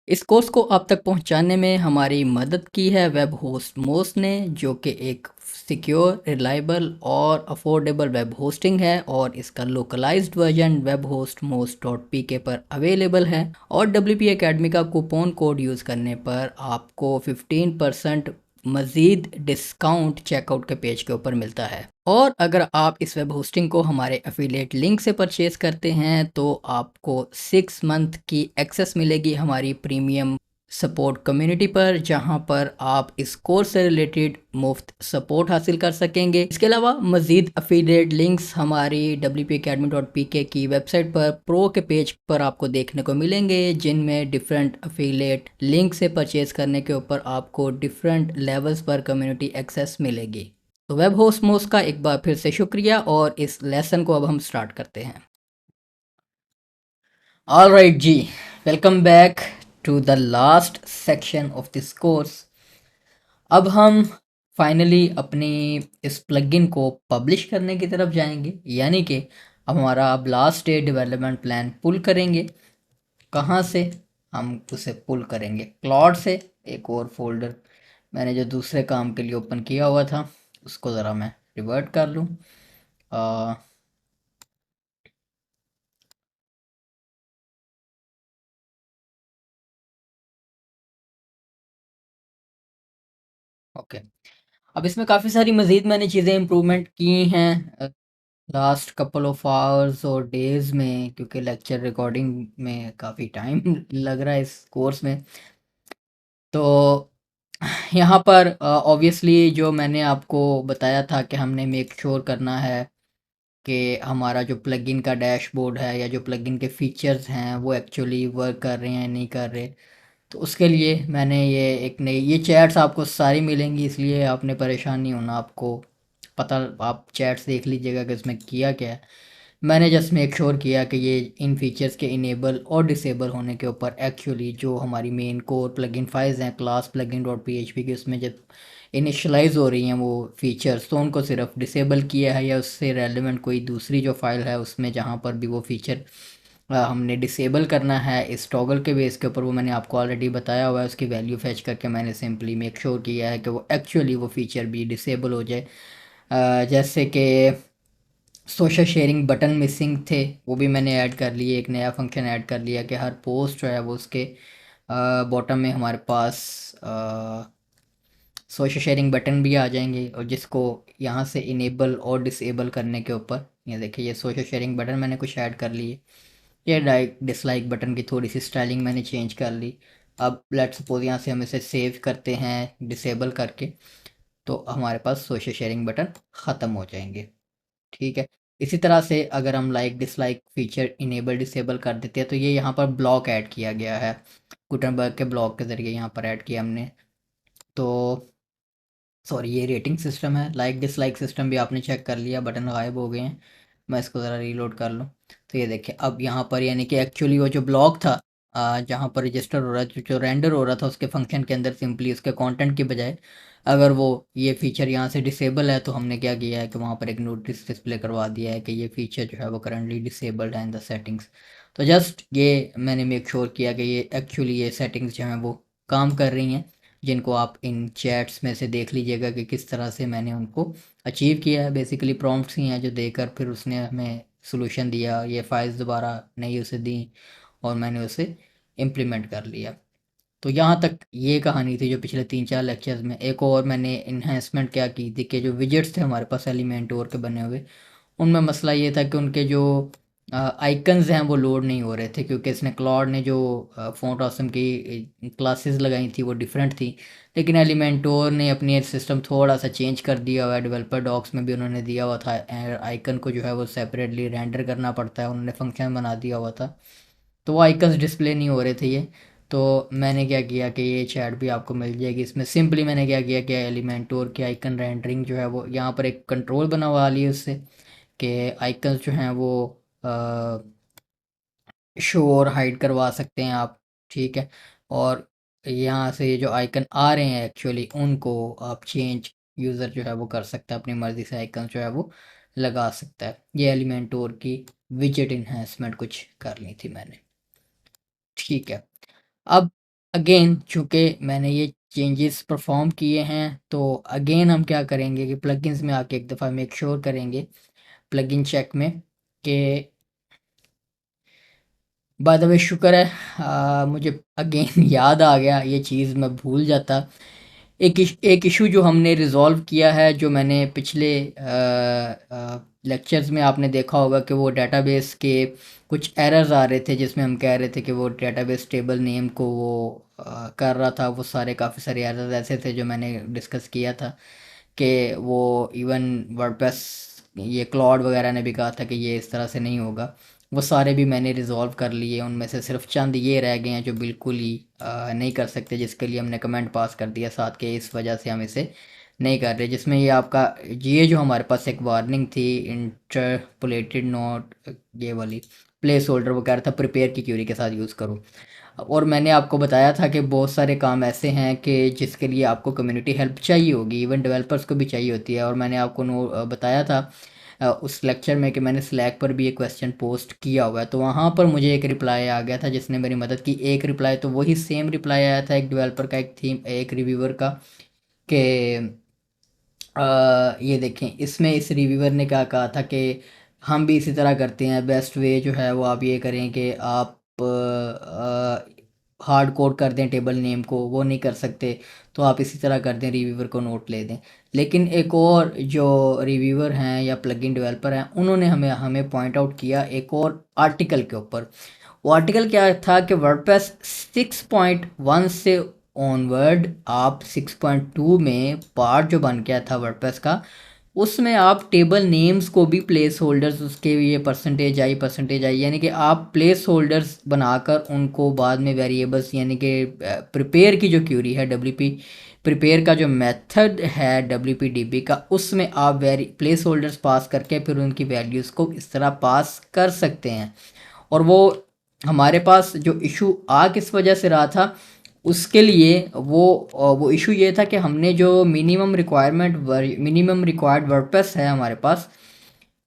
इस कोर्स को आप तक पहुंचाने में हमारी मदद की है वेब होस्ट मोस्ट ने, जो कि एक सिक्योर, रिलायबल और अफोर्डेबल वेब होस्टिंग है, और इसका localized version web host most dot P K पर अवेलेबल है। और WP एकेडमी का कूपन कोड यूज़ करने पर आपको 15% मज़ीद डिस्काउंट चेकआउट के पेज के ऊपर मिलता है। और अगर आप इस वेब होस्टिंग को हमारे एफिलिएट लिंक से परचेज़ करते हैं तो आपको 6 मंथ की एक्सेस मिलेगी हमारी प्रीमियम सपोर्ट कम्युनिटी पर, जहां पर आप इस कोर्स से रिलेटेड मुफ्त सपोर्ट हासिल कर सकेंगे। इसके अलावा मज़ीद एफिलिएट लिंक्स हमारी wpacademy.pk की वेबसाइट पर प्रो के पेज पर आपको देखने को मिलेंगे, जिनमें डिफरेंट एफिलिएट लिंक से परचेज़ करने के ऊपर आपको डिफरेंट लेवल्स पर कम्युनिटी एक्सेस मिलेगी। तो वेब होस्ट मोस्ट का एक बार फिर से शुक्रिया, और इस लेसन को अब हम स्टार्ट करते हैं। ऑल राइट जी, welcome back to the last section of this course. अब हम फाइनली अपनी इस प्लगइन को पब्लिश करने की तरफ जाएंगे, यानी कि अब हमारा अब लास्ट डे डेवलपमेंट प्लान पुल करेंगे। कहाँ से? हम उसे पुल करेंगे क्लॉड से। एक और फोल्डर मैंने जो दूसरे काम के लिए ओपन किया हुआ था उसको ज़रा मैं रिवर्ट कर लूँ। ओके, अब इसमें काफ़ी सारी मज़ीद मैंने चीज़ें इम्प्रूवमेंट की हैं लास्ट कपल ऑफ आवर्स और डेज़ में, क्योंकि लेक्चर रिकॉर्डिंग में काफ़ी टाइम लग रहा है इस कोर्स में। तो यहाँ पर ऑब्वियसली जो मैंने आपको बताया था कि हमने मेक श्योर करना है कि हमारा जो प्लगइन का डैशबोर्ड है या जो प्लगइन के फीचर्स हैं वो एक्चुअली वर्क कर रहे हैं नहीं कर रहे। तो उसके लिए मैंने ये एक नई ये चैट्स आपको सारी मिलेंगी, इसलिए आपने परेशान नहीं होना। आपको पता, आप चैट्स देख लीजिएगा कि इसमें किया क्या है। मैंने जस्ट मेक श्योर किया कि ये इन फीचर्स के इनेबल और डिसेबल होने के ऊपर एक्चुअली जो हमारी मेन कोर प्लगइन फाइल्स हैं class plugin dot P H P की, उसमें जब इनिशलाइज हो रही हैं वो फीचर्स, तो उनको सिर्फ डिसेबल किया है, या उससे रेलिवेंट कोई दूसरी जो फाइल है उसमें जहाँ पर भी वो फीचर हमने डिसेबल करना है इस टॉगल के बेस के ऊपर, वो मैंने आपको ऑलरेडी बताया हुआ है। उसकी वैल्यू फैच करके मैंने सिंपली मेक श्योर किया है कि वो एक्चुअली वो फीचर भी डिसेबल हो जाए। जैसे कि सोशल शेयरिंग बटन मिसिंग थे, वो भी मैंने ऐड कर लिए। एक नया फंक्शन ऐड कर लिया कि हर पोस्ट जो है वो उसके बॉटम में हमारे पास सोशल शेयरिंग बटन भी आ जाएंगे, और जिसको यहाँ से इनेबल और डिसेबल करने के ऊपर, ये देखिए ये सोशल शेयरिंग बटन मैंने कुछ ऐड कर लिए। ये लाइक डिसलाइक बटन की थोड़ी सी स्टाइलिंग मैंने चेंज कर ली। अब लेट सपोज यहाँ से हम इसे सेव करते हैं डिसेबल करके, तो हमारे पास सोशल शेयरिंग बटन ख़त्म हो जाएंगे। ठीक है, इसी तरह से अगर हम like dislike feature enable disable कर देते हैं तो ये यहाँ पर ब्लॉक ऐड किया गया है, गुटनबर्ग के ब्लॉक के ज़रिए यहाँ पर ऐड किया हमने। तो सॉरी, ये रेटिंग सिस्टम है। लाइक डिसलाइक सिस्टम भी आपने चेक कर लिया, बटन गायब हो गए हैं। मैं इसको ज़रा रीलोड कर लूँ तो ये देखिए अब यहाँ पर, यानी कि एक्चुअली वो जो ब्लॉक था जहाँ पर रजिस्टर हो रहा है, जो रेंडर हो रहा था उसके फंक्शन के अंदर, सिंपली उसके कंटेंट के बजाय अगर वो ये फीचर यहाँ से डिसेबल है, तो हमने क्या किया है कि वहाँ पर एक नोटिस डिस्प्ले करवा दिया है कि ये फीचर जो है वो करंटली डिसेबल्ड है इन द सेटिंग्स। तो जस्ट ये मैंने मेक श्योर किया कि ये एक्चुअली ये सेटिंग्स जो हैं वो काम कर रही हैं, जिनको आप इन चैट्स में से देख लीजिएगा कि किस तरह से मैंने उनको अचीव किया है। बेसिकली प्रॉम्प्ट्स ही हैं जो देकर फिर उसने हमें सोल्यूशन दिया, ये फाइल्स दोबारा नहीं उसे दी, और मैंने उसे इम्प्लीमेंट कर लिया। तो यहाँ तक ये कहानी थी जो पिछले 3-4 लेक्चर्स में। एक और मैंने इन्हेंसमेंट क्या की थी कि जो विजेट्स थे हमारे पास एलिमेंट और के बने हुए, उनमें मसला ये था कि उनके जो आइकन्स हैं वो लोड नहीं हो रहे थे, क्योंकि इसने क्लॉड ने जो फ़ॉन्ट ऑसम की क्लासेस लगाई थी वो डिफरेंट थी। लेकिन एलिमेंटोर ने अपनी सिस्टम थोड़ा सा चेंज कर दिया हुआ है। डेवलपर डॉक्स में भी उन्होंने दिया हुआ था आइकन को जो है वो सेपरेटली रेंडर करना पड़ता है, उन्होंने फंक्शन बना दिया हुआ था। तो वो आइकन्स डिस्प्ले नहीं हो रहे थे ये। तो मैंने क्या किया कि ये चैट भी आपको मिल जाएगी इसमें। सिंपली मैंने क्या किया कि एलिमेंटोर की आइकन रेंडरिंग जो है वो यहाँ पर एक कंट्रोल बनवा ली उससे, कि आइकन्स जो हैं वो शो और हाइड करवा सकते हैं आप। ठीक है, और यहाँ से ये जो आइकन आ रहे हैं एक्चुअली उनको आप चेंज, यूज़र जो है वो कर सकता है अपनी मर्ज़ी से, आइकन जो है वो लगा सकता है। ये एलिमेंटोर की विजेट इन्हेंसमेंट कुछ कर ली थी मैंने। ठीक है, अब अगेन चूँकि मैंने ये चेंजेस परफॉर्म किए हैं, तो अगेन हम क्या करेंगे कि प्लगइन्स में आके एक दफ़ा मेक श्योर करेंगे प्लगइन चेक में कि बाय द वे शुक्र है मुझे अगेन याद आ गया, ये चीज़ मैं भूल जाता। एक इशू जो हमने रिज़ॉल्व किया है, जो मैंने पिछले लेक्चर्स में आपने देखा होगा कि वो डेटाबेस के कुछ एरर्स आ रहे थे, जिसमें हम कह रहे थे कि वो डेटाबेस टेबल नेम को वो कर रहा था। वो सारे काफ़ी सारे एरर्स ऐसे थे जो मैंने डिस्कस किया था कि वो इवन वर्डप्रेस, ये क्लॉड वगैरह ने भी कहा था कि ये इस तरह से नहीं होगा। वो सारे भी मैंने रिज़ॉल्व कर लिए। उनमें से सिर्फ चंद ये रह गए हैं जो बिल्कुल ही नहीं कर सकते, जिसके लिए हमने कमेंट पास कर दिया साथ के, इस वजह से हम इसे नहीं कर रहे। जिसमें ये आपका, ये जो हमारे पास एक वार्निंग थी, इंटरपोलेटेड नोट, ये वाली प्लेस होल्डर, वो कह रहा था प्रिपेयर की क्यूरी के साथ यूज़ करो। और मैंने आपको बताया था कि बहुत सारे काम ऐसे हैं कि जिसके लिए आपको कम्युनिटी हेल्प चाहिए होगी, इवन डेवलपर्स को भी चाहिए होती है। और मैंने आपको बताया था उस लेक्चर में कि मैंने स्लैक पर भी एक क्वेश्चन पोस्ट किया हुआ है, तो वहाँ पर मुझे एक रिप्लाई आ गया था जिसने मेरी मदद की। एक रिप्लाई तो वही सेम रिप्लाई आया था, एक डेवलपर का, एक थीम, एक रिव्यूअर का, कि ये देखें, इसमें इस रिव्यूअर ने क्या कहा था कि हम भी इसी तरह करते हैं। बेस्ट वे जो है वो आप ये करें कि आप हार्ड कोड कर दें टेबल नेम को, वो नहीं कर सकते तो आप इसी तरह कर दें, रिव्यूअर को नोट ले दें। लेकिन एक और जो रिव्यूअर हैं या प्लगइन डेवलपर हैं, उन्होंने हमें हमें पॉइंट आउट किया एक और आर्टिकल के ऊपर। वो आर्टिकल क्या था कि वर्डप्रेस 6.1 से ऑनवर्ड, आप 6.2 में पार्ट जो बन गया था वर्डप्रेस का, उसमें आप टेबल नेम्स को भी प्लेस होल्डर्स, उसके ये परसेंटेज आई, यानी कि आप प्लेस होल्डर्स बनाकर उनको बाद में वेरिएबल्स, यानी कि प्रिपेयर की जो क्यूरी है, डब्ल्यूपी प्रिपेयर का जो मेथड है WPDB का, उसमें आप प्लेस होल्डर्स पास करके फिर उनकी वैल्यूज़ को इस तरह पास कर सकते हैं। और वो हमारे पास जो इशू आ किस वजह से रहा था, उसके लिए वो इशू ये था कि हमने जो मिनिमम रिक्वायर्ड वर्डप्रेस है हमारे पास,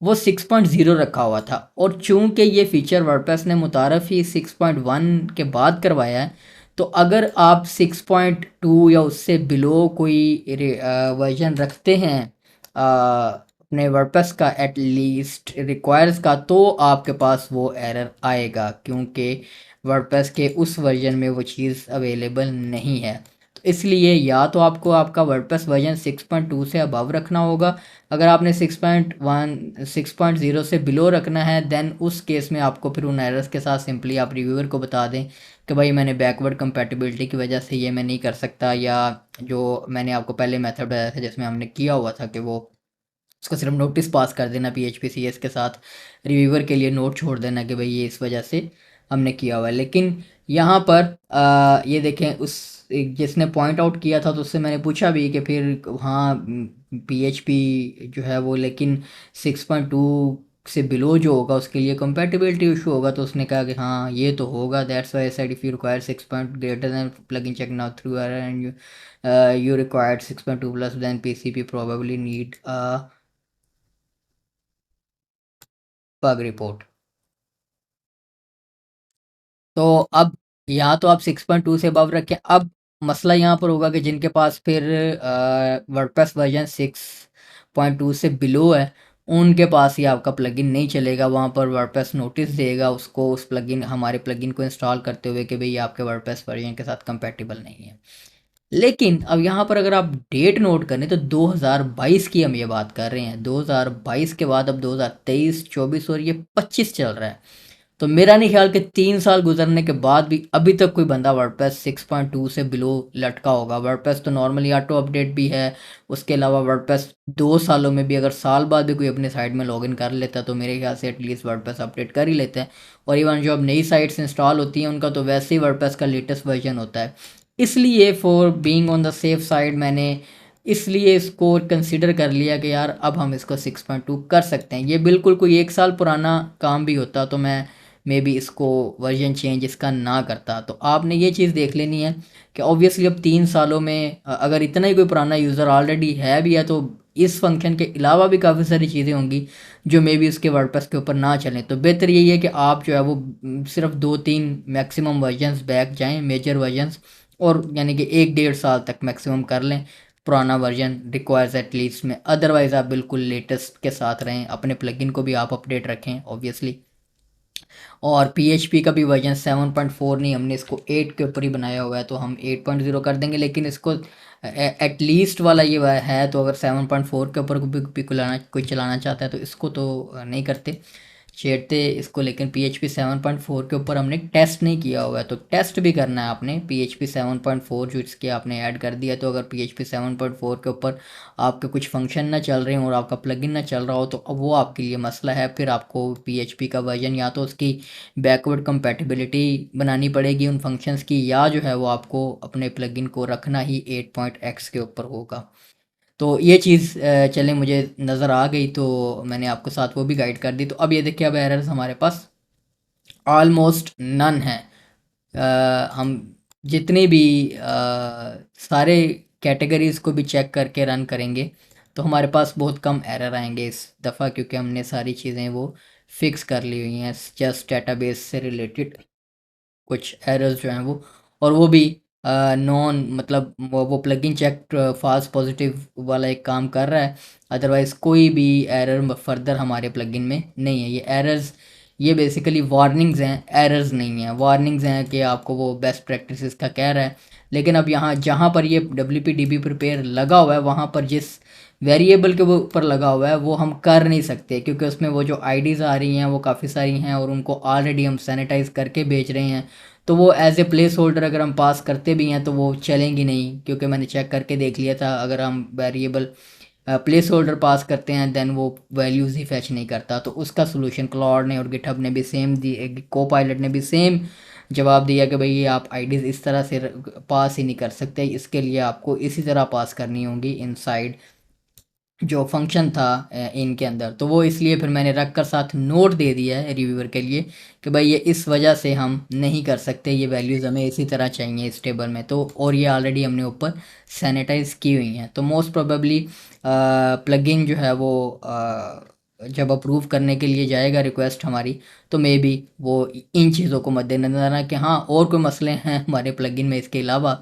वो 6.0 रखा हुआ था। और चूंकि ये फीचर वर्डप्रेस ने मुतारफ ही 6.1 के बाद करवाया है, तो अगर आप 6.2 या उससे बिलो कोई वर्जन रखते हैं अपने वर्डप्रेस का, एट लीस्ट रिक्वायर्स का, तो आपके पास वो एरर आएगा, क्योंकि वर्डप्रेस के उस वर्जन में वो चीज़ अवेलेबल नहीं है। तो इसलिए या तो आपको आपका वर्डप्रेस वर्जन 6.2 से अबव रखना होगा। अगर आपने 6.1 6.0 से बिलो रखना है, देन उस केस में आपको फिर उन एरर्स के साथ सिंपली आप रिव्यूअर को बता दें कि भाई मैंने बैकवर्ड कंपैटिबिलिटी की वजह से ये मैं नहीं कर सकता, या जो मैंने आपको पहले मेथड बताया था जिसमें हमने किया हुआ था कि वो उसको सिर्फ नोटिस पास कर देना PHP CS के साथ, रिव्यूअर के लिए नोट छोड़ देना कि भाई ये इस वजह से हमने किया हुआ है। लेकिन यहाँ पर ये देखें, उस जिसने पॉइंट आउट किया था तो उससे मैंने पूछा भी कि फिर हाँ PHP जो है वो, लेकिन 6.2 से बिलो जो होगा उसके लिए कंपैटिबिलिटी इशू होगा। तो उसने कहा कि हाँ ये तो होगा, that's why said if you require 6 point greater than plugin check now throw error and you required 6.2 plus, then PCP probably need a bug report। तो अब यहाँ तो आप 6.2 से अबव रखें। अब मसला यहाँ पर होगा कि जिनके पास फिर वर्डप्रेस वर्जन 6.2 से बिलो है, उनके पास ये आपका प्लगइन नहीं चलेगा। वहाँ पर वर्डप्रेस नोटिस देगा उसको, उस प्लगइन, हमारे प्लगइन को इंस्टॉल करते हुए कि भाई आपके वर्डप्रेस वर्जन के साथ कंपैटिबल नहीं है। लेकिन अब यहाँ पर अगर आप डेट नोट करें तो 2022 की हम ये बात कर रहे हैं। 2022 के बाद अब 2023, 24 और ये 25 चल रहा है। तो मेरा नहीं ख्याल कि 3 साल गुजरने के बाद भी अभी तक कोई बंदा वर्डप्रेस 6.2 से बिलो लटका होगा। वर्डप्रेस तो नॉर्मली ऑटो अपडेट भी है। उसके अलावा वर्डप्रेस 2 सालों में भी, अगर साल बाद भी कोई अपने साइट में लॉगिन कर लेता है तो मेरे ख्याल से एटलीस्ट वर्डप्रेस अपडेट कर ही लेते हैं। और इवन जो अब नई साइट्स इंस्टॉल होती हैं उनका तो वैसे ही वर्डप्रेस का लेटेस्ट वर्जन होता है। इसलिए for being on the safe side मैंने इसलिए इसको कंसिडर कर लिया कि यार अब हम इसको 6.2 कर सकते हैं। ये बिल्कुल कोई 1 साल पुराना काम भी होता तो मैं मे बी इसको वर्जन चेंज इसका ना करता। तो आपने ये चीज़ देख लेनी है कि ऑब्वियसली अब 3 सालों में अगर इतना ही कोई पुराना यूज़र ऑलरेडी है भी है तो इस फंक्शन के अलावा भी काफ़ी सारी चीज़ें होंगी जो मे बी उसके वर्डप्रेस के ऊपर ना चलें। तो बेहतर यही है कि आप जो है वो सिर्फ 2-3 मैक्सिमम वर्जन्स बैक जाएं, मेजर वर्जन्स, और यानी कि 1-1.5 साल तक मैक्सिमम कर लें। पुराना वर्जन रिक्वायर्स एटलीस्ट में, अदरवाइज़ आप बिल्कुल लेटेस्ट के साथ रहें। अपने प्लगइन को भी आप अपडेट रखें ऑब्वियसली। और पीएचपी का भी वर्जन 7.4 नहीं, हमने इसको 8 के ऊपर ही बनाया हुआ है, तो हम 8.0 कर देंगे। लेकिन इसको एटलीस्ट वाला ये है, तो अगर 7.4 के ऊपर कोई चलाना चाहता है तो इसको तो नहीं करते, छेड़ते इसको। लेकिन PHP 7.4 के ऊपर हमने टेस्ट नहीं किया हुआ है, तो टेस्ट भी करना है आपने PHP 7.4 जो इसके आपने ऐड कर दिया। तो अगर PHP 7.4 के ऊपर आपके कुछ फंक्शन ना चल रहे हों और आपका प्लगइन ना चल रहा हो, तो अब वो आपके लिए मसला है। फिर आपको PHP का वर्जन या तो उसकी बैकवर्ड कंपैटिबिलिटी बनानी पड़ेगी उन फंक्शंस की, या जो है वो आपको अपने प्लगइन को रखना ही 8.x के ऊपर होगा। तो ये चीज़ चलें मुझे नज़र आ गई, तो मैंने आपको साथ वो भी गाइड कर दी। तो अब ये देखिए, अब एरर्स हमारे पास ऑलमोस्ट नन है। हम जितनी भी सारे कैटेगरीज़ को भी चेक करके रन करेंगे तो हमारे पास बहुत कम एरर आएंगे इस दफ़ा, क्योंकि हमने सारी चीज़ें वो फिक्स कर ली हुई हैं जस्ट डेटाबेस से रिलेटेड कुछ एरर्स जो हैं वो। और वो भी नॉन, मतलब वो प्लगइन चेक फॉल्स पॉजिटिव वाला एक काम कर रहा है। अदरवाइज़ कोई भी एरर फर्दर हमारे प्लगइन में नहीं है। ये एरर्स, ये बेसिकली वार्निंग्स हैं, एरर्स नहीं हैं। वार्निंग्स हैं कि आपको वो बेस्ट प्रैक्टिसेस का कह रहा है। लेकिन अब यहाँ जहाँ पर ये WP DB प्रिपेयर लगा हुआ है, वहाँ पर जिस वेरिएबल के वो ऊपर लगा हुआ है वो हम कर नहीं सकते, क्योंकि उसमें वो जो आईडीज़ आ रही हैं वो काफ़ी सारी हैं और उनको ऑलरेडी हम सैनिटाइज करके भेज रहे हैं। तो वो एज ए प्लेस होल्डर अगर हम पास करते भी हैं तो वो चलेंगी नहीं, क्योंकि मैंने चेक करके देख लिया था। अगर हम वेरिएबल प्लेस होल्डर पास करते हैं देन वो वैल्यूज़ ही फैच नहीं करता। तो उसका सोल्यूशन क्लॉड ने और गिटहब ने भी सेम दिए, को पायलट ने भी सेम जवाब दिया कि भाई ये आप आईडीज़ इस तरह से पास ही नहीं कर सकते, इसके लिए आपको इसी तरह पास करनी होंगी इनसाइड जो फंक्शन था इनके अंदर। तो वो इसलिए फिर मैंने रख कर साथ नोट दे दिया है रिव्यूअर के लिए कि भाई ये इस वजह से हम नहीं कर सकते, ये वैल्यूज़ हमें इसी तरह चाहिए इस टेबल में। तो और ये ऑलरेडी हमने ऊपर सैनिटाइज की हुई हैं। तो मोस्ट प्रोबेबली प्लगइन जो है वो जब अप्रूव करने के लिए जाएगा रिक्वेस्ट हमारी, तो मे बी वो इन चीज़ों को मद्देनजर रखना कि हाँ और कोई मसले हैं हमारे प्लगइन में इसके अलावा,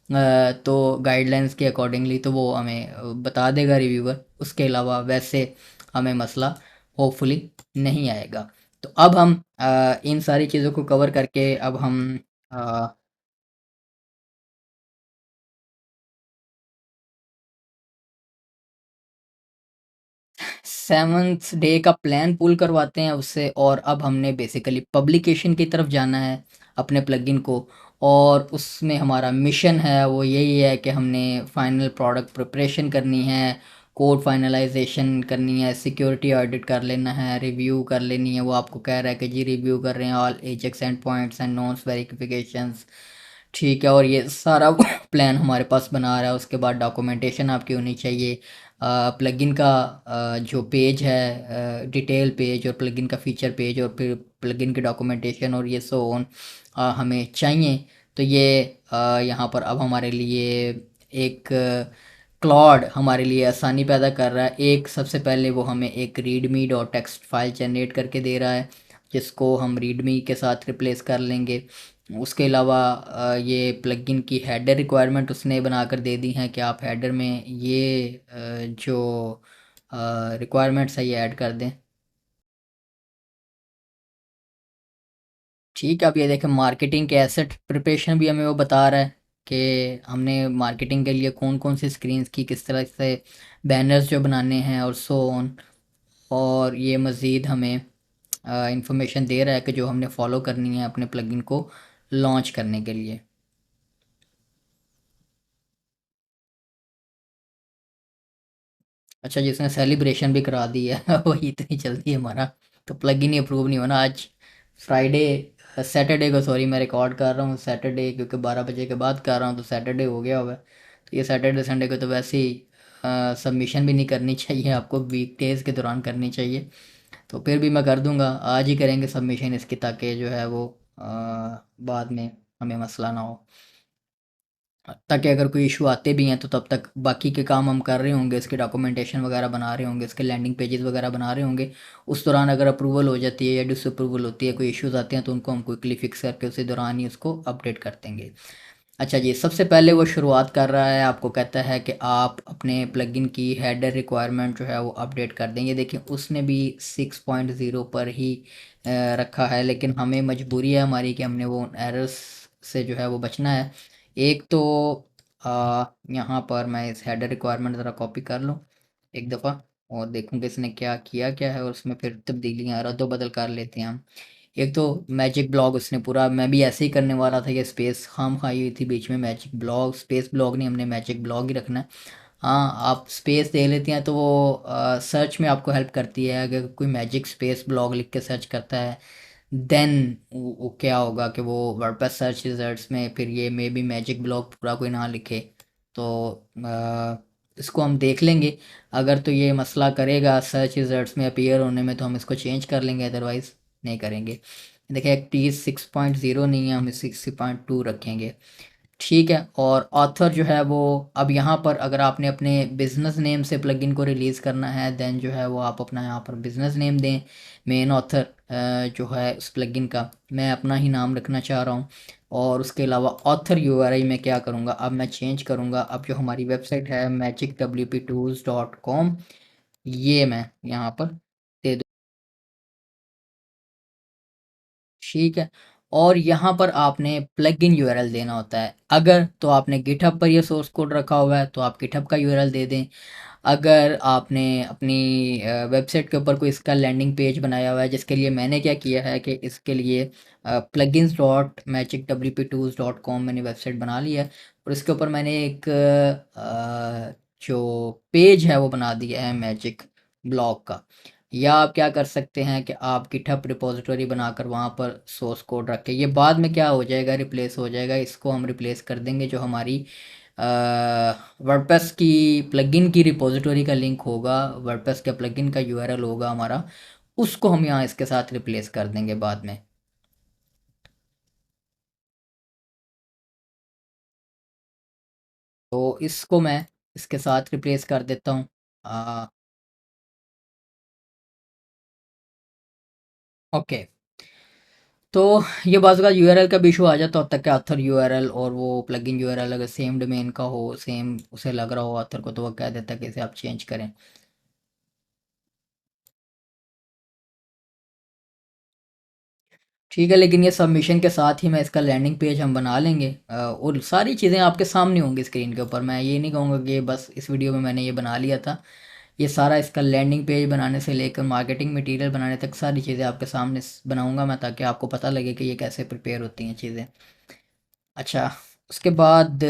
तो गाइडलाइंस के अकॉर्डिंगली तो वो हमें बता देगा रिव्यूअर। उसके अलावा वैसे हमें मसला होपफुली नहीं आएगा। तो अब हम इन सारी चीज़ों को कवर करके अब हम 7th डे का प्लान पुल करवाते हैं उससे। और अब हमने बेसिकली पब्लिकेशन की तरफ जाना है अपने प्लगइन को, और उसमें हमारा मिशन है वो यही है कि हमने फाइनल प्रोडक्ट प्रिपरेशन करनी है, कोड फाइनलाइजेशन करनी है, सिक्योरिटी ऑडिट कर लेना है, रिव्यू कर लेनी है। वो आपको कह रहा है कि जी रिव्यू कर रहे हैं all Ajax end points and nonce verifications, ठीक है। और ये सारा प्लान हमारे पास बना रहा है। उसके बाद डॉक्यूमेंटेशन आपकी होनी चाहिए, प्लगइन का जो पेज है डिटेल पेज, और प्लगइन का फीचर पेज, और फिर प्लगइन की डॉक्यूमेंटेशन, और ये सो ऑन हमें चाहिए। तो ये यहाँ पर अब हमारे लिए एक क्लॉड हमारे लिए आसानी पैदा कर रहा है। एक सबसे पहले वो हमें एक readme dot text file generate करके दे रहा है, जिसको हम रीडमी के साथ रिप्लेस कर लेंगे। उसके अलावा ये प्लगइन की हेडर रिक्वायरमेंट उसने बनाकर दे दी हैं कि आप हेडर में ये जो रिक्वायरमेंट्स है ये ऐड कर दें। ठीक है, अब ये देखें मार्केटिंग के एसेट प्रिपरेशन भी हमें वो बता रहा है कि हमने मार्केटिंग के लिए कौन कौन सी स्क्रीन्स की किस तरह से बैनर्स जो बनाने हैं और सो ऑन। और ये मज़ीद हमें इंफॉर्मेशन दे रहा है कि जो हमने फॉलो करनी है अपने प्लगइन को लॉन्च करने के लिए। अच्छा, जिसने सेलिब्रेशन भी करा दी है वही इतनी जल्दी हमारा तो प्लगइन ही अप्रूव नहीं होना आज फ्राइडे, सैटरडे को, सॉरी मैं रिकॉर्ड कर रहा हूँ सैटरडे क्योंकि 12 बजे के बाद कर रहा हूँ, तो सैटरडे हो गया हुआ है। तो ये सैटरडे संडे को तो वैसे ही सबमिशन भी नहीं करनी चाहिए, आपको वीकडेज़ के दौरान करनी चाहिए। तो फिर भी मैं कर दूंगा, आज ही करेंगे सबमिशन इसकी, ताकि जो है वो बाद में हमें मसला ना हो। ताकि अगर कोई इशू आते भी हैं तो तब तक बाकी के काम हम कर रहे होंगे, इसके डॉक्यूमेंटेशन वगैरह बना रहे होंगे, इसके लैंडिंग पेजेस वगैरह बना रहे होंगे। उस दौरान अगर अप्रूवल हो जाती है या डिसअप्रूवल होती है, कोई इश्यूज आते हैं, तो उनको हम क्विकली फिक्स करके उसी दौरान ही उसको अपडेट कर देंगे। अच्छा जी, सबसे पहले वो शुरुआत कर रहा है, आपको कहता है कि आप अपने प्लगइन की हेडर रिक्वायरमेंट जो है वो अपडेट कर देंगे। देखिए उसने भी 6.0 पर ही रखा है, लेकिन हमें मजबूरी है हमारी कि हमने वो एरर्स से जो है वो बचना है। एक तो यहाँ पर मैं इस हेडर रिक्वायरमेंट ज़रा कॉपी कर लूँ एक दफ़ा, और देखूँ कि इसने क्या किया क्या है, और उसमें फिर तब्दीलियाँ रद्द बदल कर लेते हैं हम। एक तो मैजिक ब्लॉग उसने पूरा, मैं भी ऐसे ही करने वाला था, ये स्पेस खाम खाई हुई थी बीच में, मैजिक ब्लॉग स्पेस ब्लॉग नहीं, हमने मैजिक ब्लॉग ही रखना है। हाँ, आप स्पेस दे लेते हैं तो वो सर्च में आपको हेल्प करती है। अगर कोई मैजिक स्पेस ब्लॉग लिख के सर्च करता है, देन वो क्या होगा कि वो वर्डप्रेस सर्च रिजल्ट्स में फिर ये मे बी मैजिक ब्लॉग पूरा कोई ना लिखे। तो इसको हम देख लेंगे। अगर तो ये मसला करेगा सर्च रिजल्ट्स में अपीयर होने में, तो हम इसको चेंज कर लेंगे, अदरवाइज़ नहीं करेंगे। देखिए एक टी 6.0 नहीं है, हम 6.2 रखेंगे। ठीक है, और ऑथर जो है वो, अब यहाँ पर अगर आपने अपने बिज़नेस नेम से प्लगइन को रिलीज़ करना है, देन जो है वो आप अपना यहाँ पर बिज़नेस नेम दें। मेन ऑथर जो है उस प्लगइन का, मैं अपना ही नाम रखना चाह रहा हूँ। और उसके अलावा ऑथर यूआरएल मैं क्या करूँगा, अब मैं चेंज करूँगा। अब जो हमारी वेबसाइट है magicwptools.com, ये मैं यहाँ पर दे, ठीक है। और यहाँ पर आपने प्लगइन यूआरएल देना होता है। अगर तो आपने गिटहब पर ये सोर्स कोड रखा हुआ है तो आप गिटहब का यूआरएल दे दें। अगर आपने अपनी वेबसाइट के ऊपर कोई इसका लैंडिंग पेज बनाया हुआ है, जिसके लिए मैंने क्या किया है कि इसके लिए plugins dot magic wp tools.com मैंने वेबसाइट बना लिया है, और इसके ऊपर मैंने एक जो पेज है वो बना दिया है मैजिक ब्लॉग का। या आप क्या कर सकते हैं कि आप गिटहब रिपोजिटरी बनाकर वहाँ पर सोर्स कोड रखें। ये बाद में क्या हो जाएगा, रिप्लेस हो जाएगा, इसको हम रिप्लेस कर देंगे। जो हमारी वर्डप्रेस की प्लगइन की रिपोजिटरी का लिंक होगा, वर्डप्रेस के प्लगइन का यूआरएल होगा हमारा, उसको हम यहाँ इसके साथ रिप्लेस कर देंगे बाद में। तो इसको मैं इसके साथ रिप्लेस कर देता हूँ। ओके, तो ये बात का यूआरएल का भी इशू आ जाता है, तब तक कि ऑथर यूआरएल और वो प्लगइन यूआरएल अगर सेम डोमेन का हो, सेम उसे लग रहा हो ऑथर को, तो वो कह देता है कि इसे आप चेंज करें। ठीक है, लेकिन ये सबमिशन के साथ ही मैं इसका लैंडिंग पेज हम बना लेंगे, और सारी चीज़ें आपके सामने होंगी स्क्रीन के ऊपर। मैं ये नहीं कहूँगा कि बस इस वीडियो में मैंने ये बना लिया था। ये सारा इसका लैंडिंग पेज बनाने से लेकर मार्केटिंग मटेरियल बनाने तक सारी चीज़ें आपके सामने बनाऊंगा मैं, ताकि आपको पता लगे कि ये कैसे प्रिपेयर होती हैं चीज़ें। अच्छा, उसके बाद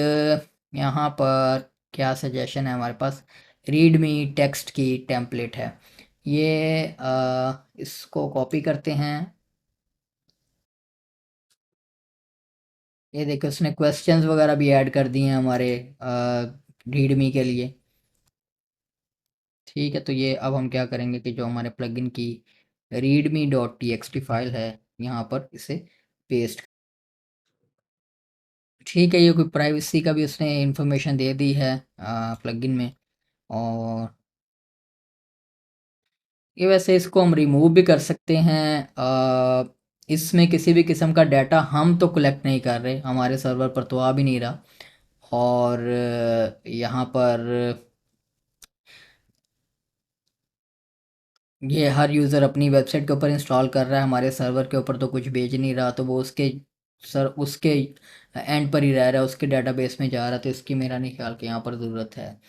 यहाँ पर क्या सजेशन है हमारे पास, रीड मी टेक्स्ट की टेम्पलेट है। ये इसको कॉपी करते हैं। ये देखो उसने क्वेश्चंस वगैरह भी ऐड कर दिए हैं हमारे रीड मी के लिए। ठीक है, तो ये अब हम क्या करेंगे कि जो हमारे प्लगइन की रीडमी डॉट टी फाइल है, यहाँ पर इसे पेस्ट। ठीक है, ये कोई प्राइवेसी का भी उसने इंफॉर्मेशन दे दी है प्लगइन में। और ये वैसे इसको हम रिमूव भी कर सकते हैं। इसमें किसी भी किस्म का डाटा हम तो कलेक्ट नहीं कर रहे, हमारे सर्वर पर तो आ भी नहीं रहा। और यहाँ पर ये हर यूज़र अपनी वेबसाइट के ऊपर इंस्टॉल कर रहा है, हमारे सर्वर के ऊपर तो कुछ भेज नहीं रहा, तो वो उसके एंड पर ही रह रहा है, उसके डेटाबेस में जा रहा है, तो इसकी मेरा नहीं ख्याल कि यहाँ पर ज़रूरत है।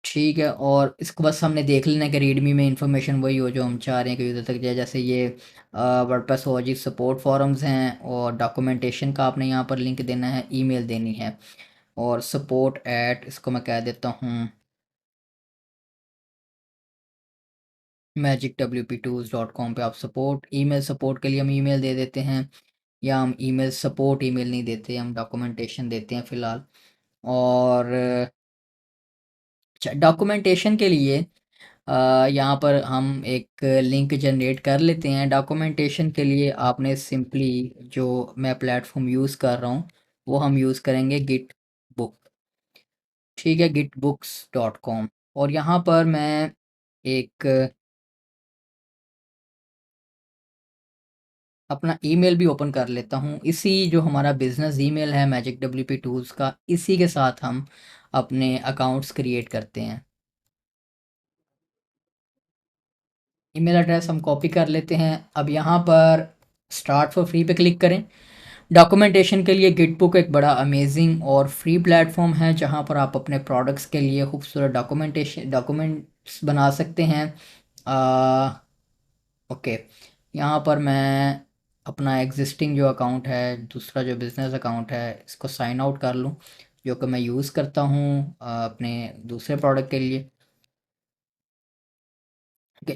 ठीक है, और इसको बस हमने देख लेना है कि रीडमी में इंफॉर्मेशन वही हो जो हम चाह रहे हैं कि यूज़र तक जाए। जैसे ये वर्डप्रेस ओजी सपोर्ट फॉरम्स हैं, और डॉक्यूमेंटेशन का आपने यहाँ पर लिंक देना है, ईमेल देनी है, और सपोर्ट एट इसको मैं कह देता हूँ magicwp tools.com पे। आप सपोर्ट ईमेल, सपोर्ट के लिए हम ईमेल दे देते हैं, या हम ईमेल सपोर्ट ईमेल नहीं देते, हम डॉक्यूमेंटेशन देते हैं फ़िलहाल। और डॉक्यूमेंटेशन के लिए यहाँ पर हम एक लिंक जनरेट कर लेते हैं। डॉक्यूमेंटेशन के लिए आपने सिंपली जो मैं प्लेटफॉर्म यूज़ कर रहा हूँ वो हम यूज़ करेंगे गिट बुक। ठीक है, gitbooks.com। और यहाँ पर मैं एक अपना ईमेल भी ओपन कर लेता हूँ। इसी जो हमारा बिज़नेस ईमेल है मैजिक डब्ल्यूपी टूल्स का, इसी के साथ हम अपने अकाउंट्स क्रिएट करते हैं। ईमेल एड्रेस हम कॉपी कर लेते हैं। अब यहाँ पर स्टार्ट फॉर फ्री पे क्लिक करें। डॉक्यूमेंटेशन के लिए गिटबुक एक बड़ा अमेजिंग और फ्री प्लेटफॉर्म है जहाँ पर आप अपने प्रोडक्ट्स के लिए खूबसूरत डॉक्यूमेंट्स बना सकते हैं। ओके, यहाँ पर मैं अपना एग्जिस्टिंग जो अकाउंट है, दूसरा जो बिज़नेस अकाउंट है, इसको साइन आउट कर लूँ, जो कि मैं यूज़ करता हूँ अपने दूसरे प्रोडक्ट के लिए। कि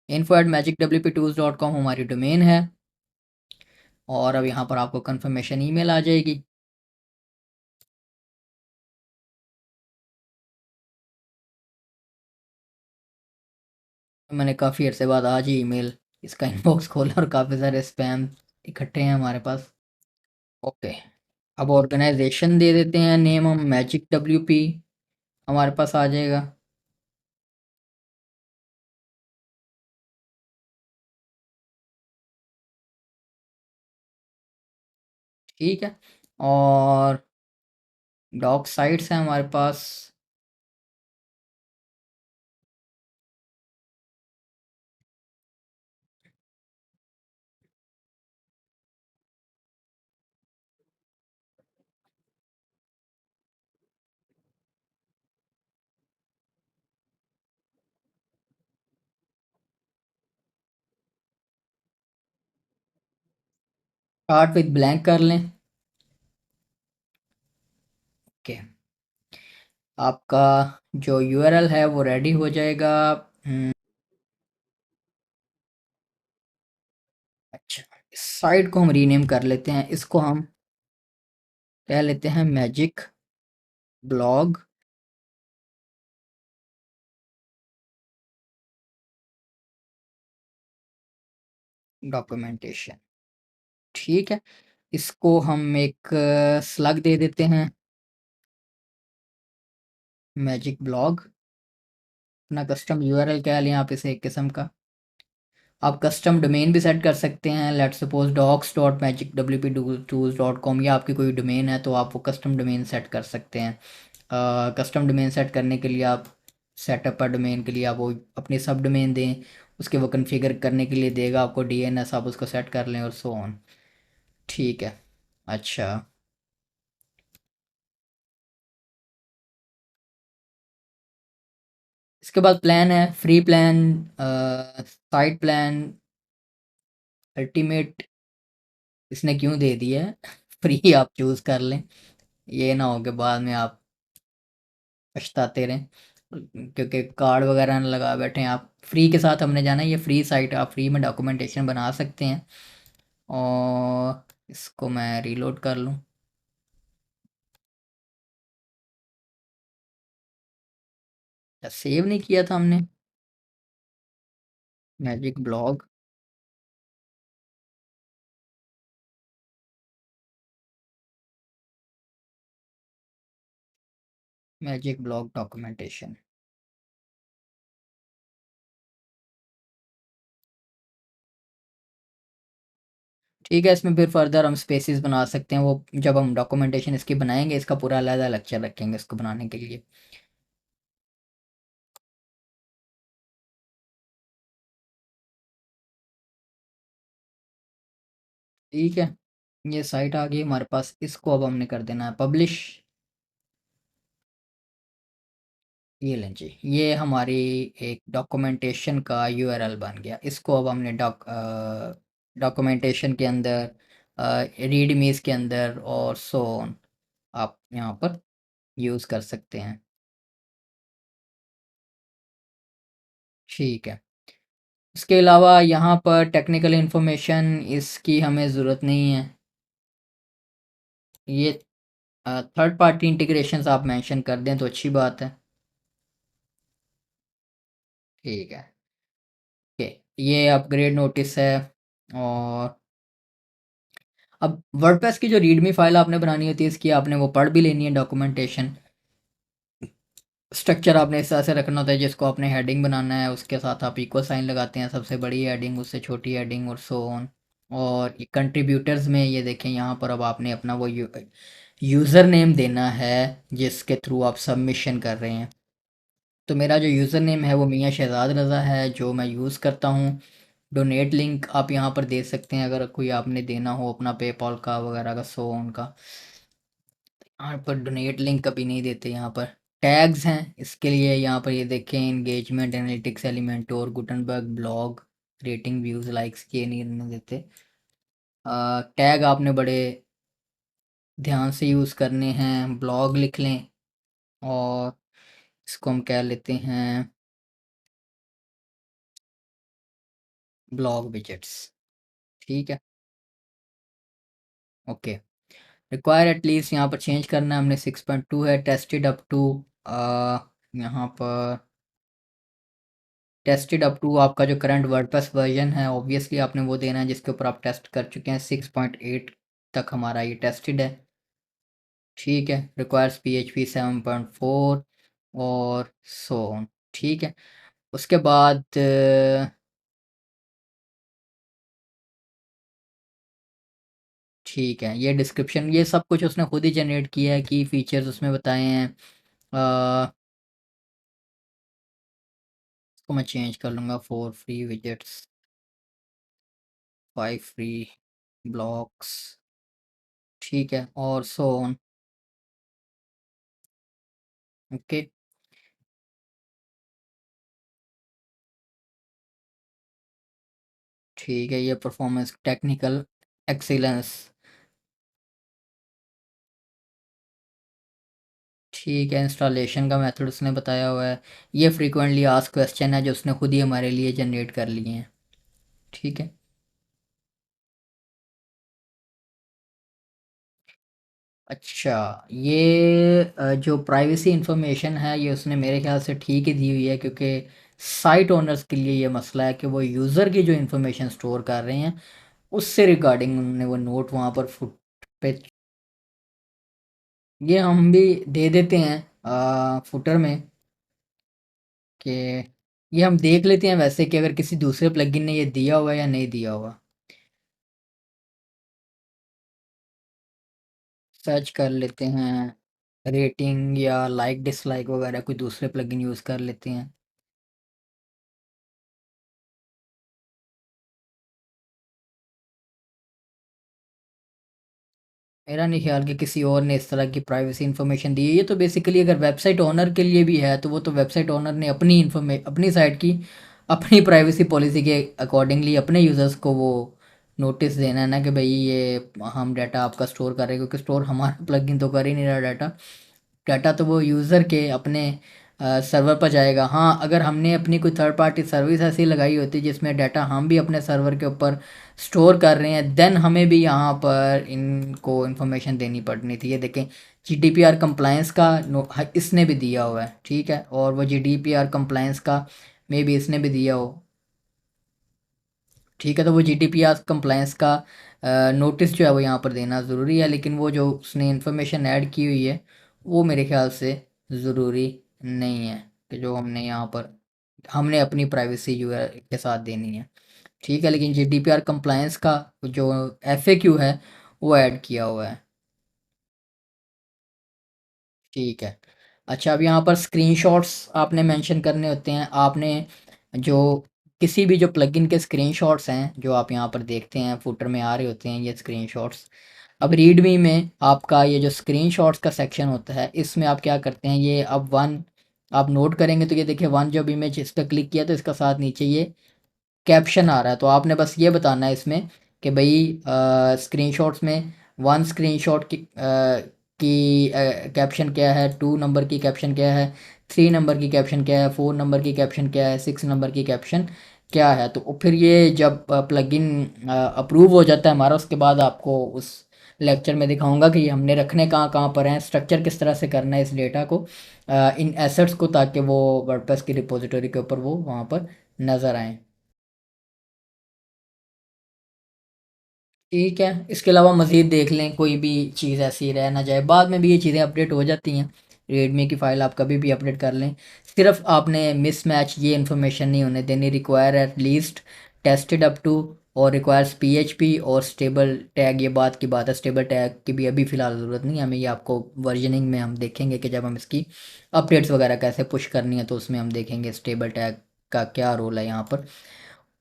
info@magicwp2.com हमारी डोमेन है। और अब यहाँ पर आपको कंफर्मेशन ईमेल आ जाएगी। मैंने काफ़ी अरसे बाद आज ही ईमेल इसका इनबॉक्स खोला और काफ़ी सारे स्पैम इकट्ठे हैं हमारे पास। ओके, अब ऑर्गेनाइजेशन दे देते हैं, नेम हम मैजिक डब्ल्यूपी हमारे पास आ जाएगा। ठीक है, और डॉक साइट्स हैं हमारे पास। स्टार्ट विद ब्लैंक कर लें। ओके, आपका जो यूआरएल है वो रेडी हो जाएगा। अच्छा, इस साइट को हम रीनेम कर लेते हैं। इसको हम कह लेते हैं मैजिक ब्लॉग डॉक्यूमेंटेशन। ठीक है, इसको हम एक स्लग दे देते हैं, मैजिक ब्लॉग। अपना कस्टम यूआरएल कह लें आप इसे एक किस्म का। आप कस्टम डोमेन भी सेट कर सकते हैं। लेट्स सपोज docs.magicwp2tools.com, या आपकी कोई डोमेन है तो आप वो कस्टम डोमेन सेट कर सकते हैं। कस्टम डोमेन सेट करने के लिए आप सेटअप पर डोमेन के लिए आप वो अपनी सब डोमेन दें, उसके वो कन्फिगर करने के लिए देगा आपको डीएनएस, आप उसको सेट कर लें और सो ऑन। ठीक है, अच्छा। इसके बाद प्लान है, free plan, side plan, ultimate. इसने क्यों दे दिया है फ्री आप चूज़ कर लें, ये ना हो कि बाद में आप पछताते रहें, क्योंकि कार्ड वगैरह ना लगा बैठे हैं। आप फ्री के साथ हमने जाना है, ये फ्री साइट, आप फ्री में डॉक्यूमेंटेशन बना सकते हैं। और इसको मैं रीलोड कर लूँ। सेव नहीं किया था हमने, magic blog, magic blog documentation. ठीक है, इसमें फिर फर्दर हम स्पेसिस बना सकते हैं, वो जब हम डॉक्यूमेंटेशन इसकी बनाएंगे, इसका पूरा अलग लेक्चर रखेंगे इसको बनाने के लिए। ठीक है, ये साइट आ गई हमारे पास। इसको अब हमने कर देना है पब्लिश। ये लें जी, ये हमारी एक डॉक्यूमेंटेशन का यूआरएल बन गया। इसको अब हमने डॉक्यूमेंटेशन के अंदर, रीडमीज के अंदर और सो ऑन आप यहाँ पर यूज़ कर सकते हैं। ठीक है, इसके अलावा यहाँ पर टेक्निकल इन्फॉर्मेशन इसकी हमें ज़रूरत नहीं है। ये थर्ड पार्टी इंटीग्रेशंस आप मेंशन कर दें तो अच्छी बात है। ठीक है। ओके, ये अपग्रेड नोटिस है। और अब वर्डप्रेस की जो रीडमी फाइल आपने बनानी होती है इसकी, आपने वो पढ़ भी लेनी है। डॉक्यूमेंटेशन स्ट्रक्चर आपने इस तरह से रखना होता है, जिसको आपने हेडिंग बनाना है उसके साथ आप इक्वल साइन लगाते हैं, सबसे बड़ी हेडिंग उससे छोटी हेडिंग और सो ऑन। और कंट्रीब्यूटर्स में ये देखें, यहाँ पर अब आपने अपना वो यूज़र नेम देना है जिसके थ्रू आप सबमिशन कर रहे हैं। तो मेरा जो यूज़र नेम है वो मियाँ शहज़ाद रज़ा है, जो मैं यूज़ करता हूँ। डोनेट लिंक आप यहाँ पर दे सकते हैं अगर कोई आपने देना हो अपना पेपॉल का वगैरह का, सो ऑन का। यहाँ पर डोनेट लिंक कभी नहीं देते। यहाँ पर टैग्स हैं, इसके लिए यहाँ पर ये देखें, एंगेजमेंट, एनालिटिक्स, एलिमेंट और Gutenberg, blog, rating, views, likes, ये नहीं रहने देते। टैग आपने बड़े ध्यान से यूज़ करने हैं। ब्लॉग लिख लें, और इसको हम कह लेते हैं ब्लॉग विजेट्स। ठीक है, ओके। रिक्वायर एटलीस्ट यहाँ पर चेंज करना है हमने, 6.2 है। टेस्टेड अप टू, यहाँ पर टेस्टेड अप टू आपका जो करंट वर्डप्रेस वर्जन है ऑब्वियसली आपने वो देना है जिसके ऊपर आप टेस्ट कर चुके हैं। 6.8 तक हमारा ये टेस्टेड है। ठीक है, रिक्वायर्स PHP 7.4 और सो ऑन। ठीक है, उसके बाद ठीक है, ये डिस्क्रिप्शन ये सब कुछ उसने खुद ही जनरेट किया है, की फीचर्स उसमें बताए हैं। इसको मैं चेंज कर लूँगा, 4 फ्री विजेट्स, 5 फ्री ब्लॉक्स। ठीक है, और सो ऑन। ओके, ठीक है, ये परफॉर्मेंस टेक्निकल एक्सीलेंस। ठीक है, इंस्टॉलेशन का मेथड उसने बताया हुआ है। ये फ्रीक्वेंटली आस्क्ड क्वेश्चन है जो उसने खुद ही हमारे लिए जनरेट कर लिए हैं। ठीक है, अच्छा, ये जो प्राइवेसी इंफॉर्मेशन है ये उसने मेरे ख्याल से ठीक ही दी हुई है, क्योंकि साइट ओनर्स के लिए ये मसला है कि वो यूज़र की जो इन्फॉर्मेशन स्टोर कर रहे हैं उससे रिगार्डिंग उन्होंने वो नोट वहाँ पर फुट पे, ये हम भी दे देते हैं फुटर में, कि ये हम देख लेते हैं वैसे कि अगर किसी दूसरे प्लगइन ने ये दिया हुआ है या नहीं दिया हुआ। सर्च कर लेते हैं, रेटिंग या लाइक डिसलाइक वगैरह कोई दूसरे प्लगइन यूज़ कर लेते हैं। मेरा नहीं ख्याल कि किसी और ने इस तरह की प्राइवेसी इन्फॉर्मेशन दी है। ये तो बेसिकली अगर वेबसाइट ओनर के लिए भी है तो वो तो वेबसाइट ओनर ने अपनी साइट की अपनी प्राइवेसी पॉलिसी के अकॉर्डिंगली अपने यूज़र्स को वो नोटिस देना है ना, कि भाई ये हम डाटा आपका स्टोर कर रहे हैं, क्योंकि स्टोर हमारा प्लगइन तो कर ही नहीं रहा डाटा। डाटा तो वो यूज़र के अपने सर्वर पर जाएगा। हाँ, अगर हमने अपनी कोई थर्ड पार्टी सर्विस ऐसी लगाई होती जिसमें डाटा हम भी अपने सर्वर के ऊपर स्टोर कर रहे हैं, देन हमें भी यहाँ पर इनको इन्फॉर्मेशन देनी पड़नी थी। ये देखें, GDPR कंप्लायंस का इसने भी दिया हुआ है। ठीक है, और वो GDPR कंप्लायंस का मे भी इसने भी दिया हो। ठीक है, तो वो GDPR कंप्लायंस का नोटिस जो है वो यहाँ पर देना ज़रूरी है, लेकिन वो जो उसने इन्फॉर्मेशन ऐड की हुई है वो मेरे ख्याल से ज़रूरी नहीं है, कि जो हमने यहाँ पर हमने अपनी प्राइवेसी जो है के साथ देनी है। ठीक है, लेकिन GDPR कंप्लायंस का जो FAQ है वो ऐड किया हुआ है। ठीक है, अच्छा, अब यहाँ पर स्क्रीनशॉट्स आपने मेंशन करने होते हैं। आपने जो किसी भी जो प्लगइन के स्क्रीनशॉट्स हैं जो आप यहाँ पर देखते हैं फुटर में आ रहे होते हैं ये स्क्रीनशॉट्स। अब रीडमी में आपका ये जो स्क्रीनशॉट्स का सेक्शन होता है इसमें आप क्या करते हैं, ये अब वन आप नोट करेंगे तो ये देखिए, वन जब इमेज इस पर क्लिक किया तो इसका साथ नीचे ये कैप्शन आ रहा है। तो आपने बस ये बताना है इसमें कि भाई स्क्रीनशॉट्स में वन स्क्रीनशॉट की कैप्शन क्या है, 2 नंबर की कैप्शन क्या है, 3 नंबर की कैप्शन क्या है, 4 नंबर की कैप्शन क्या है, 6 नंबर की कैप्शन क्या है। तो फिर ये जब प्लगइन अप्रूव हो जाता है हमारा, उसके बाद आपको उस लेक्चर में दिखाऊंगा कि ये हमने रखने कहाँ कहाँ पर हैं, स्ट्रक्चर किस तरह से करना है इस डेटा को, इन एसेट्स को, ताकि वो वर्डप्रेस की रिपोजिटरी के ऊपर वो वहाँ पर नज़र आएँ। ठीक है, इसके अलावा मज़ीद देख लें कोई भी चीज़ ऐसी रह ना जाए, बाद में भी ये चीज़ें अपडेट हो जाती हैं। रेडमी की फ़ाइल आप कभी भी अपडेट कर लें, सिर्फ आपने मिसमैच ये इन्फॉर्मेशन नहीं होने देनी। Require at least tested up to, और रिक्वायर्स पीएचपी और स्टेबल टैग, ये बात की बात है। स्टेबल टैग की भी अभी फ़िलहाल ज़रूरत नहीं है हमें, ये आपको वर्जनिंग में हम देखेंगे कि जब हम इसकी अपडेट्स वगैरह कैसे पुश करनी है तो उसमें हम देखेंगे स्टेबल टैग का क्या रोल है यहाँ पर।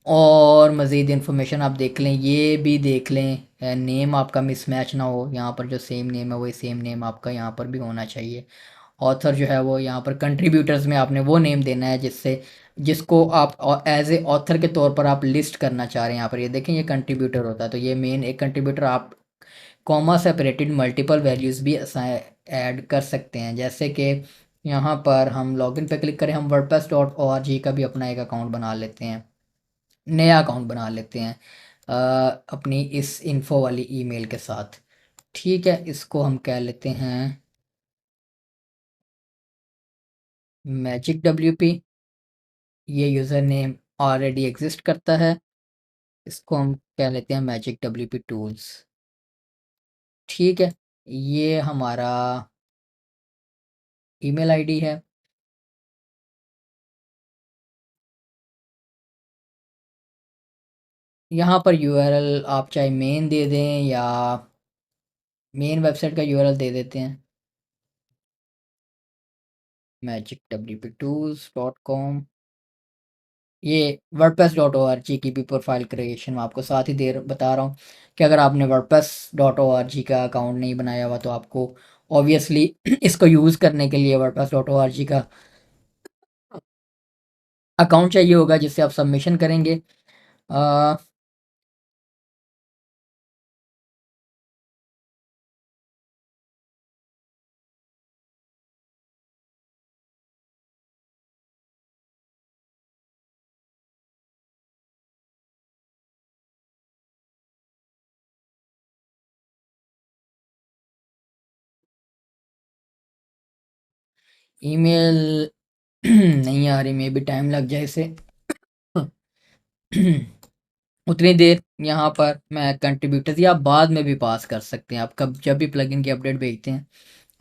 और मज़ीद इन्फॉर्मेशन आप देख लें, ये भी देख लें नेम आपका मिसमैच ना हो, यहाँ पर जो सेम नेम है वही सेम नेम आपका यहाँ पर भी होना चाहिए। ऑथर जो है वो यहाँ पर कंट्रीब्यूटर्स में आपने वो नेम देना है जिससे जिसको आप एज ए ऑथर के तौर पर आप लिस्ट करना चाह रहे हैं। यहाँ पर ये देखें, ये कंट्रीब्यूटर होता है, तो ये मेन एक कंट्रीब्यूटर आप कॉमा सेपरेटेड मल्टीपल वैल्यूज़ भी ऐड कर सकते हैं। जैसे कि यहाँ पर हम लॉगिन पे क्लिक करें, हम WordPress dot O R G का भी अपना एक अकाउंट बना लेते हैं, नया अकाउंट बना लेते हैं अपनी इस इन्फो वाली ईमेल के साथ। ठीक है, इसको हम कह लेते हैं मैजिक डब्ल्यू पी। ये यूज़र नेम ऑलरेडी एग्जिस्ट करता है, इसको हम कह लेते हैं मैजिक डब्ल्यू पी टूल्स। ठीक है, ये हमारा ईमेल आईडी है। यहाँ पर यूआरएल आप चाहे मेन दे दें या मेन वेबसाइट का यूआरएल दे देते हैं, magic W P tools dot com. ये WordPress dot O R G की भी प्रोफाइल क्रिएशन मैं आपको साथ ही देर बता रहा हूँ कि अगर आपने WordPress dot O R G का अकाउंट नहीं बनाया हुआ तो आपको ऑब्वियसली इसको यूज़ करने के लिए WordPress dot O R G का अकाउंट चाहिए होगा जिससे आप सबमिशन करेंगे। ईमेल नहीं आ रही, मे भी टाइम लग जाए इसे उतनी देर। यहाँ पर मैं कंट्रीब्यूटर्स या बाद में भी पास कर सकते हैं, आप कब जब भी प्लगइन की अपडेट भेजते हैं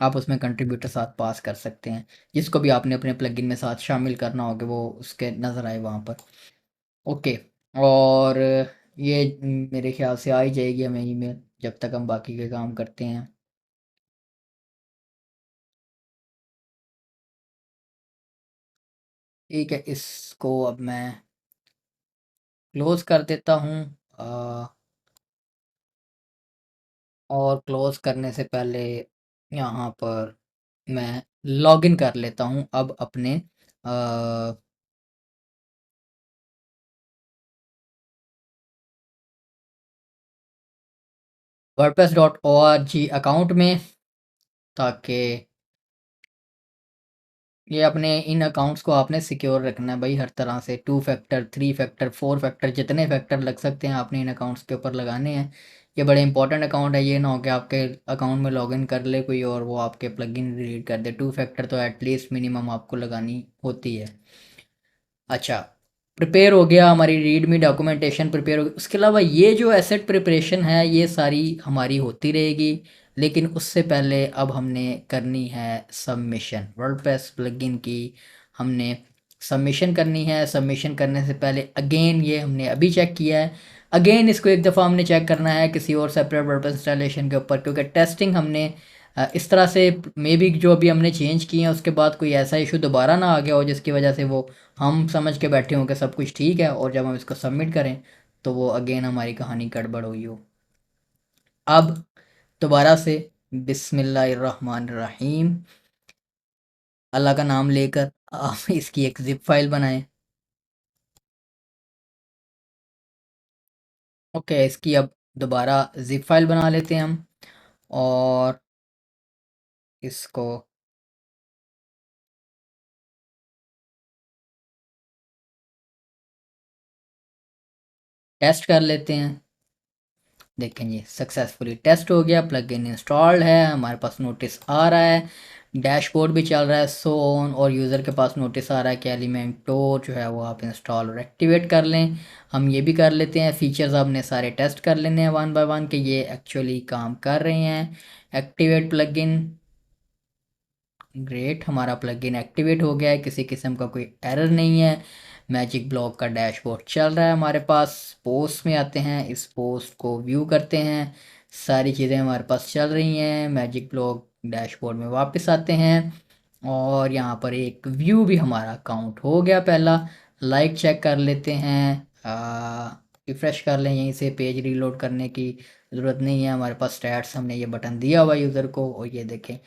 आप उसमें कंट्रीब्यूटर साथ पास कर सकते हैं, जिसको भी आपने अपने प्लगइन में साथ शामिल करना होगा वो उसके नज़र आए वहाँ पर। ओके, और ये मेरे ख्याल से आ ही जाएगी हमें ईमेल जब तक हम बाकी के काम करते हैं। ठीक है, इसको अब मैं क्लोज़ कर देता हूँ। और क्लोज़ करने से पहले यहाँ पर मैं लॉगिन कर लेता हूँ अब अपने WordPress dot O R G account में, ताकि ये अपने इन अकाउंट्स को आपने सिक्योर रखना है भाई हर तरह से। 2 फैक्टर, 3 फैक्टर, 4 फैक्टर, जितने फैक्टर लग सकते हैं आपने इन अकाउंट्स के ऊपर लगाने हैं। ये बड़े इंपॉर्टेंट अकाउंट है, ये ना हो कि आपके अकाउंट में लॉगिन कर ले कोई और वो आपके प्लगइन डिलीट कर दे। 2 फैक्टर तो एटलीस्ट मिनिमम आपको लगानी होती है। अच्छा, प्रिपेयर हो गया, हमारी रीडमी डॉक्यूमेंटेशन प्रिपेयर हो गई। उसके अलावा ये जो एसेट प्रिपरेशन है ये सारी हमारी होती रहेगी, लेकिन उससे पहले अब हमने करनी है सबमिशन। वर्डप्रेस प्लगइन की हमने सबमिशन करनी है। सबमिशन करने से पहले अगेन ये हमने अभी चेक किया है, अगेन इसको एक दफ़ा हमने चेक करना है किसी और सेपरेट वर्डप्रेस इंस्टॉलेशन के ऊपर, क्योंकि टेस्टिंग हमने इस तरह से मे बी जो अभी हमने चेंज किए हैं उसके बाद कोई ऐसा इशू दोबारा ना आ गया हो जिसकी वजह से वो हम समझ के बैठे हों कि सब कुछ ठीक है और जब हम इसको सबमिट करें तो वो अगेन हमारी कहानी गड़बड़ हुई हो। अब दोबारा से बिस्मिल्लाहिर्रहमानिर्रहीम, अल्लाह का नाम लेकर आप इसकी एक ज़िप फाइल बनाएं। ओके, इसकी अब दोबारा ज़िप फाइल बना लेते हैं हम, और इसको टेस्ट कर लेते हैं। देखें जी सक्सेसफुली टेस्ट हो गया, प्लगइन इंस्टॉल्ड है, हमारे पास नोटिस आ रहा है, डैशबोर्ड भी चल रहा है सो ऑन, और यूज़र के पास नोटिस आ रहा है कि एलिमेंटोर जो है वो आप इंस्टॉल और एक्टिवेट कर लें। हम ये भी कर लेते हैं, फीचर्स आपने सारे टेस्ट कर लेने हैं वन बाय वन कि ये एक्चुअली काम कर रहे हैं। एक्टिवेट प्लगइन, ग्रेट, हमारा प्लगइन एक्टिवेट हो गया है, किसी किस्म का कोई एरर नहीं है। मैजिक ब्लॉक का डैशबोर्ड चल रहा है हमारे पास। पोस्ट में आते हैं, इस पोस्ट को व्यू करते हैं, सारी चीज़ें हमारे पास चल रही हैं। मैजिक ब्लॉक डैशबोर्ड में वापस आते हैं और यहाँ पर एक व्यू भी हमारा काउंट हो गया पहला। लाइक चेक कर लेते हैं, रिफ्रेश कर लें, यहीं से पेज रीलोड करने की ज़रूरत नहीं है, हमारे पास स्टैट्स हमने ये बटन दिया हुआ यूज़र को, और ये देखें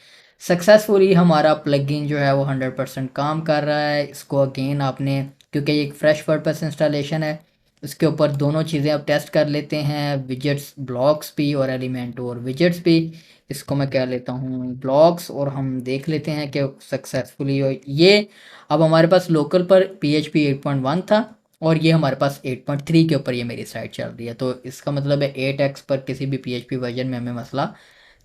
सक्सेसफुली हमारा प्लगइन जो है वो 100% काम कर रहा है। इसको अगेन आपने, क्योंकि ये एक फ्रेश वर्डप्रेस इंस्टॉलेशन है, उसके ऊपर दोनों चीज़ें आप टेस्ट कर लेते हैं, विजेट्स ब्लॉक्स भी और एलिमेंट और विजेट्स भी। इसको मैं कह लेता हूँ ब्लॉक्स, और हम देख लेते हैं कि सक्सेसफुली ये अब हमारे पास लोकल पर PHP 8.1 था, और ये हमारे पास 8.3 के ऊपर ये मेरी साइट चल रही है, तो इसका मतलब है 8x पर किसी भी PHP वर्जन में हमें मसला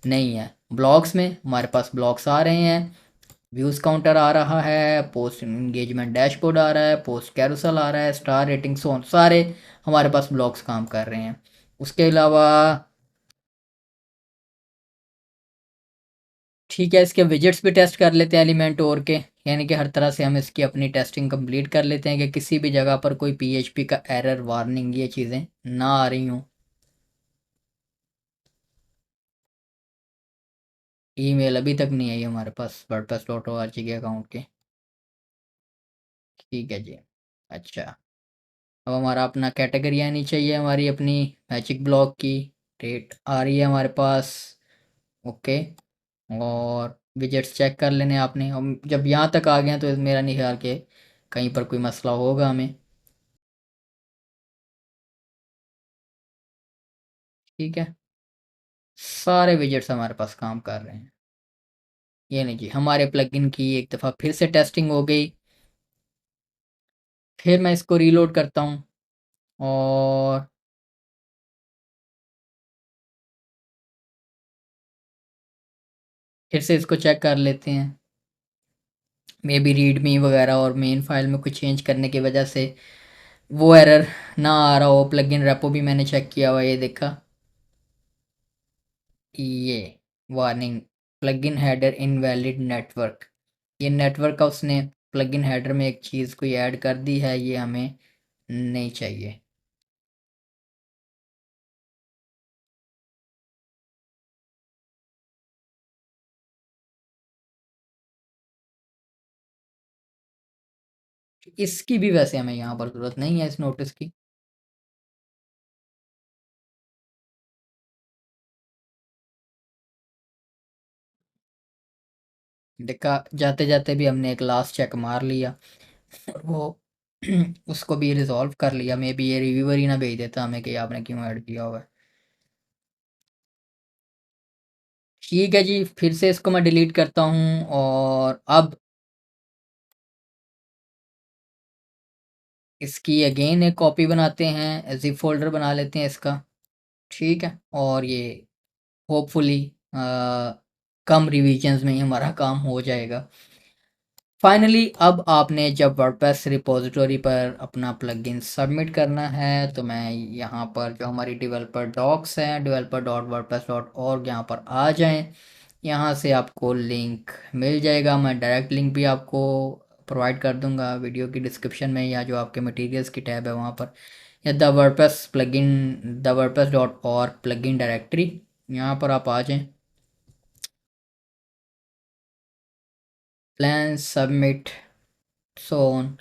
नहीं है। ब्लॉग्स में हमारे पास ब्लॉग्स आ रहे हैं, व्यूज़ काउंटर आ रहा है, पोस्ट इंगेजमेंट डैशबोर्ड आ रहा है, पोस्ट कैरोसल आ रहा है, स्टार रेटिंग सोन, सारे हमारे पास ब्लॉग्स काम कर रहे हैं। उसके अलावा ठीक है, इसके विजेट्स भी टेस्ट कर लेते हैं एलिमेंट और के, यानी कि हर तरह से हम इसकी अपनी टेस्टिंग कंप्लीट कर लेते हैं कि किसी भी जगह पर कोई PHP का एरर वार्निंग ये चीज़ें ना आ रही हों। ईमेल अभी तक नहीं आई हमारे पास wordpress.org के अकाउंट के। ठीक है जी। अच्छा, अब हमारा अपना कैटेगरी आनी चाहिए, हमारी अपनी मैजिक ब्लॉक की डेट आ रही है हमारे पास। ओके, और विजेट्स चेक कर लेने आपने, हम जब यहाँ तक आ गए हैं तो मेरा नहीं ख्याल कि कहीं पर कोई मसला होगा हमें। ठीक है, सारे विजेट्स हमारे पास काम कर रहे हैं। ये नहीं जी, हमारे प्लगइन की एक दफ़ा फिर से टेस्टिंग हो गई, फिर मैं इसको रीलोड करता हूँ और फिर से इसको चेक कर लेते हैं। मे बी रीडमी वगैरह और मेन फाइल में कुछ चेंज करने की वजह से वो एरर ना आ रहा हो। प्लगइन रेपो भी मैंने चेक किया हुआ, ये देखा, ये warning plugin header invalid network, ये नेटवर्क का उसने प्लगइन हेडर में एक चीज़ कोई ऐड कर दी है, ये हमें नहीं चाहिए। इसकी भी वैसे हमें यहाँ पर ज़रूरत नहीं है इस नोटिस की। देखा, जाते जाते भी हमने एक लास्ट चेक मार लिया और वो उसको भी रिजॉल्व कर लिया। मे बी ये रिव्यूअर ही ना भेज देता हमें कि आपने क्यों ऐड किया हुआ है। ठीक है जी, फिर से इसको मैं डिलीट करता हूँ और अब इसकी अगेन एक कॉपी बनाते हैं, ज़िप फ़ोल्डर बना लेते हैं इसका। ठीक है, और ये होपफुली कम रिवीजन्स में ही हमारा काम हो जाएगा। फाइनली अब आपने जब वर्डप्रेस रिपोजिटरी पर अपना प्लगइन सबमिट करना है, तो मैं यहाँ पर जो हमारी डेवलपर डॉक्स हैं, developer.wordpress.org, यहाँ पर आ जाएं। यहाँ से आपको लिंक मिल जाएगा, मैं डायरेक्ट लिंक भी आपको प्रोवाइड कर दूंगा वीडियो की डिस्क्रिप्शन में, या जो आपके मटेरियल्स की टैब है वहाँ पर, या the WordPress plugin, wordpress.org plugin directory, यहाँ पर आप आ जाएं। Plan submit so on,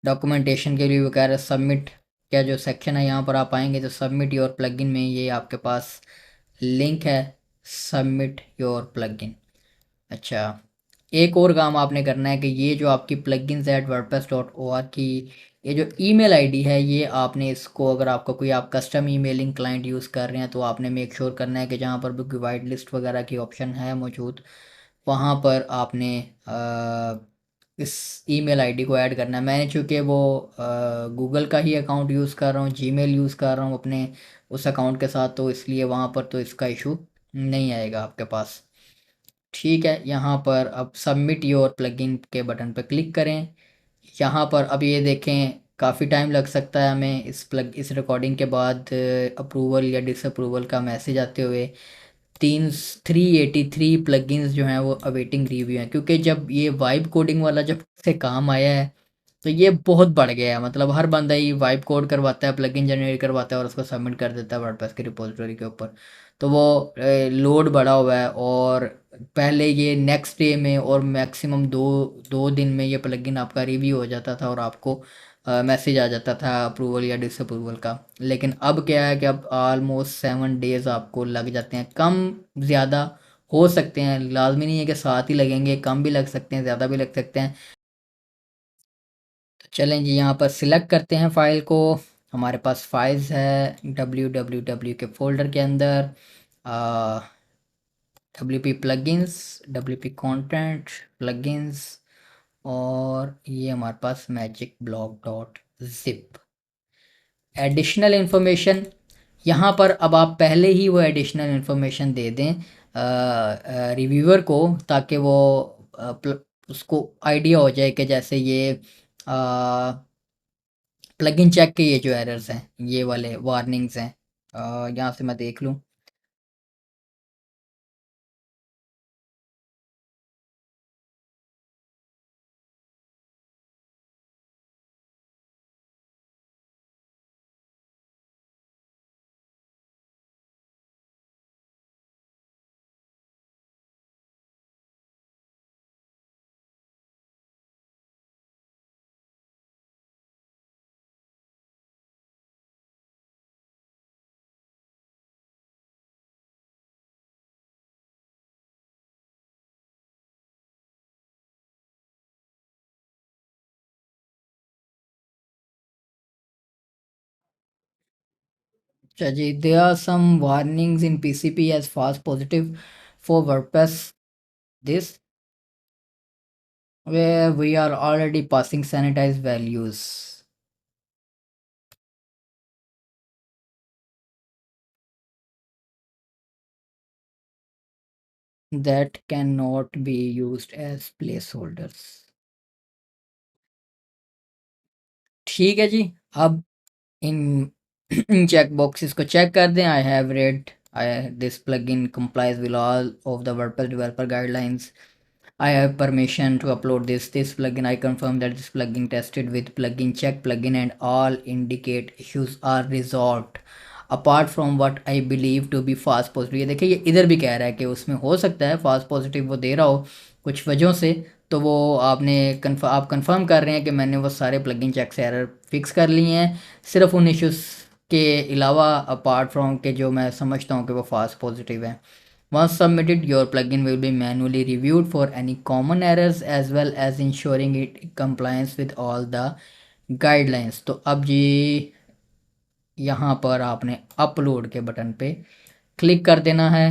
documentation के लिए वगैरह सबमिट क्या जो सेक्शन है, यहाँ पर आप आएंगे तो सबमिट योर प्लगइन में ये आपके पास लिंक है, सबमिट योर प्लगइन। अच्छा, एक और काम आपने करना है कि ये जो आपकी प्लगइन्स एट wordpress.org की ये जो ईमेल आईडी है, ये आपने इसको, अगर आपका कोई आप कस्टम ईमेलिंग क्लाइंट यूज़ कर रहे हैं तो आपने मेक श्योर करना है कि जहाँ पर भी कोई वाइट लिस्ट वगैरह की ऑप्शन है मौजूद, वहाँ पर आपने इस ईमेल आईडी को ऐड करना है। मैंने चूँकि वो गूगल का ही अकाउंट यूज़ कर रहा हूँ, जीमेल यूज़ कर रहा हूँ अपने उस अकाउंट के साथ, तो इसलिए वहाँ पर तो इसका इशू नहीं आएगा आपके पास। ठीक है, यहाँ पर अब सबमिट योर प्लगइन के बटन पर क्लिक करें। यहाँ पर अब ये देखें, काफ़ी टाइम लग सकता है हमें इस रिकॉर्डिंग के बाद अप्रूवल या डिसअप्रूवल का मैसेज आते हुए। 383 प्लगइन्स जो हैं वो अवेटिंग रिव्यू हैं, क्योंकि जब ये वाइब कोडिंग वाला जब से काम आया है तो ये बहुत बढ़ गया है। मतलब हर बंदा ही वाइब कोड करवाता है, प्लगइन जनरेट करवाता है और उसको सबमिट कर देता है वर्डप्रेस की रिपोजिटरी के ऊपर। तो वो लोड बढ़ा हुआ है, और पहले ये नेक्स्ट डे में और मैक्सिमम दो दो दिन में ये प्लगइन आपका रिव्यू हो जाता था और आपको मैसेज आ जाता था अप्रूवल या डिसअप्रूवल का। लेकिन अब क्या है कि अब ऑलमोस्ट 7 डेज़ आपको लग जाते हैं, कम ज़्यादा हो सकते हैं, लाजमी नहीं है कि साथ ही लगेंगे, कम भी लग सकते हैं, ज़्यादा भी लग सकते हैं। तो चलें जी, यहाँ पर सिलेक्ट करते हैं फ़ाइल को। हमारे पास फाइल्स है www के फोल्डर के अंदर, WP plugins, WP content, plugins, और ये हमारे पास magic block dot zip. Additional information, यहाँ पर अब आप पहले ही वो एडिशनल इन्फॉर्मेशन दे दें रिव्यूअर को, ताकि वो उसको आइडिया हो जाए कि जैसे ये प्लगइन चेक के ये जो एरर्स हैं, ये वाले वार्निंग्स हैं, यहाँ से मैं देख लूँ। अच्छा जी, there are some warnings in PCP as false positive for WordPress this, where we are already passing sanitized values. That cannot be used as placeholders. ठीक है जी, अब इन इन चेक बॉक्सेस को चेक कर दें। I have read I this plugin complies with all of the WordPress developer guidelines. I have permission to upload this plugin. I confirm that this plugin tested with plugin check plugin and all indicate issues are resolved. Apart from what I believe to be false positive, ये देखिए, ये इधर भी कह रहा है कि उसमें हो सकता है false positive वो दे रहा हो कुछ वजहों से। तो वो आप कंफर्म कर रहे हैं कि मैंने वो सारे प्लगइन चेक से एरर फिक्स कर लिए हैं, सिर्फ उन इश्यूज़ के अलावा, अपार्ट फ्रॉम के जो मैं समझता हूँ कि वो false positive है। Once submitted, your plugin will be manually reviewed for any common errors as well as ensuring it compliance with all the guidelines. तो अब जी यहाँ पर आपने अपलोड के बटन पे क्लिक कर देना है।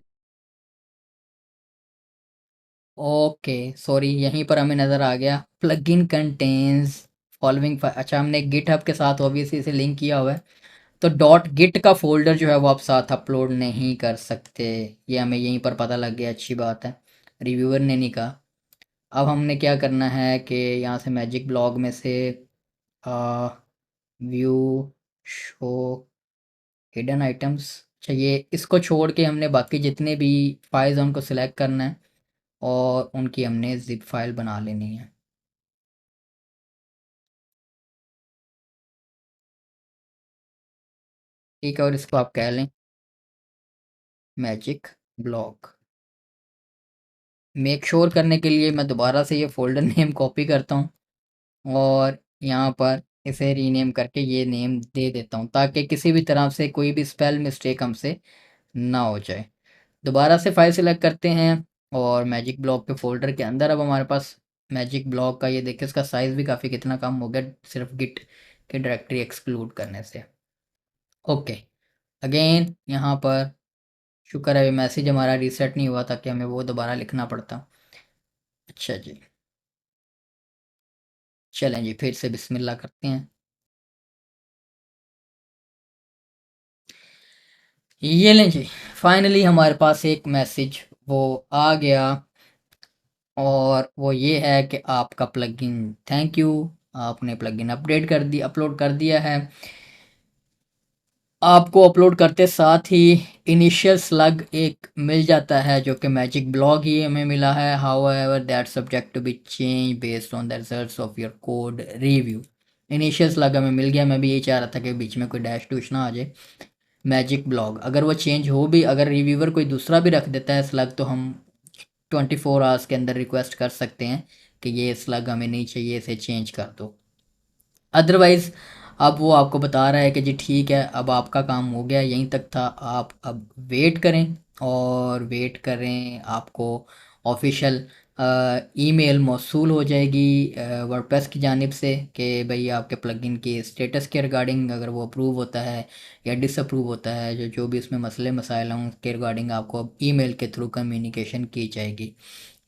ओके, सॉरी, यहीं पर हमें नज़र आ गया प्लगइन कंटेन्स फॉलोइंग। अच्छा, हमने गिटहब के साथ ऑब्वियसली इसे लिंक किया हुआ है, तो डॉट गिट का फोल्डर जो है वो आप साथ अपलोड नहीं कर सकते। ये हमें यहीं पर पता लग गया, अच्छी बात है, रिव्यूअर ने नहीं कहा। अब हमने क्या करना है कि यहाँ से मैजिक ब्लॉग में से व्यू शो हिडन आइटम्स, अच्छा ये इसको छोड़ के हमने बाकी जितने भी फाइल्स हैं उनको सिलेक्ट करना है और उनकी हमने जिप फाइल बना लेनी है। ठीक है, और इसको आप कह लें मैजिक ब्लॉग। मेक श्योर करने के लिए मैं दोबारा से ये फोल्डर नेम कॉपी करता हूँ और यहाँ पर इसे रीनेम करके ये नेम दे देता हूँ, ताकि किसी भी तरह से कोई भी स्पेल मिस्टेक हमसे ना हो जाए। दोबारा से फाइल सिलेक्ट करते हैं और मैजिक ब्लॉक के फोल्डर के अंदर अब हमारे पास मैजिक ब्लॉक का, ये देखिए इसका साइज़ भी काफ़ी कितना कम हो गया सिर्फ गिट के डायरेक्टरी एक्सक्लूड करने से। ओके, अगेन यहाँ पर शुक्र है मैसेज हमारा रीसेट नहीं हुआ, ताकि हमें वो दोबारा लिखना पड़ता। अच्छा जी, चलें जी, फिर से बिस्मिल्लाह करते हैं। ये लें जी, फाइनली हमारे पास एक मैसेज वो आ गया, और वो ये है कि आपका प्लगइन, थैंक यू, आपने प्लगइन अपलोड कर दिया है। आपको अपलोड करते साथ ही इनिशियल स्लग एक मिल जाता है, जो कि मैजिक ब्लॉग ही हमें मिला है। However that subject to be change based on the results of your code review. Initial slug हमें मिल गया। मैं भी यही चाह रहा था कि बीच में कोई डैश डूश ना आ जाए। मैजिक ब्लॉग अगर वो चेंज हो भी, अगर रिव्यूवर कोई दूसरा भी रख देता है स्लग, तो हम 24 आवर्स के अंदर रिक्वेस्ट कर सकते हैं कि ये स्लग हमें नहीं चाहिए, इसे चेंज कर दो। अदरवाइज़ अब वो आपको बता रहा है कि जी ठीक है, अब आपका काम हो गया, यहीं तक था, आप अब वेट करें। और वेट करें, आपको ऑफिशियल ईमेल मौसूल हो जाएगी वर्डप्रेस की जानिब से कि भाई आपके प्लगइन के स्टेटस के रिगार्डिंग, अगर वो अप्रूव होता है या डिसअप्रूव होता है, जो जो भी उसमें मसले मसाइल हों उसके रिगार्डिंग आपको अब ईमेल के थ्रू कम्युनिकेशन की जाएगी।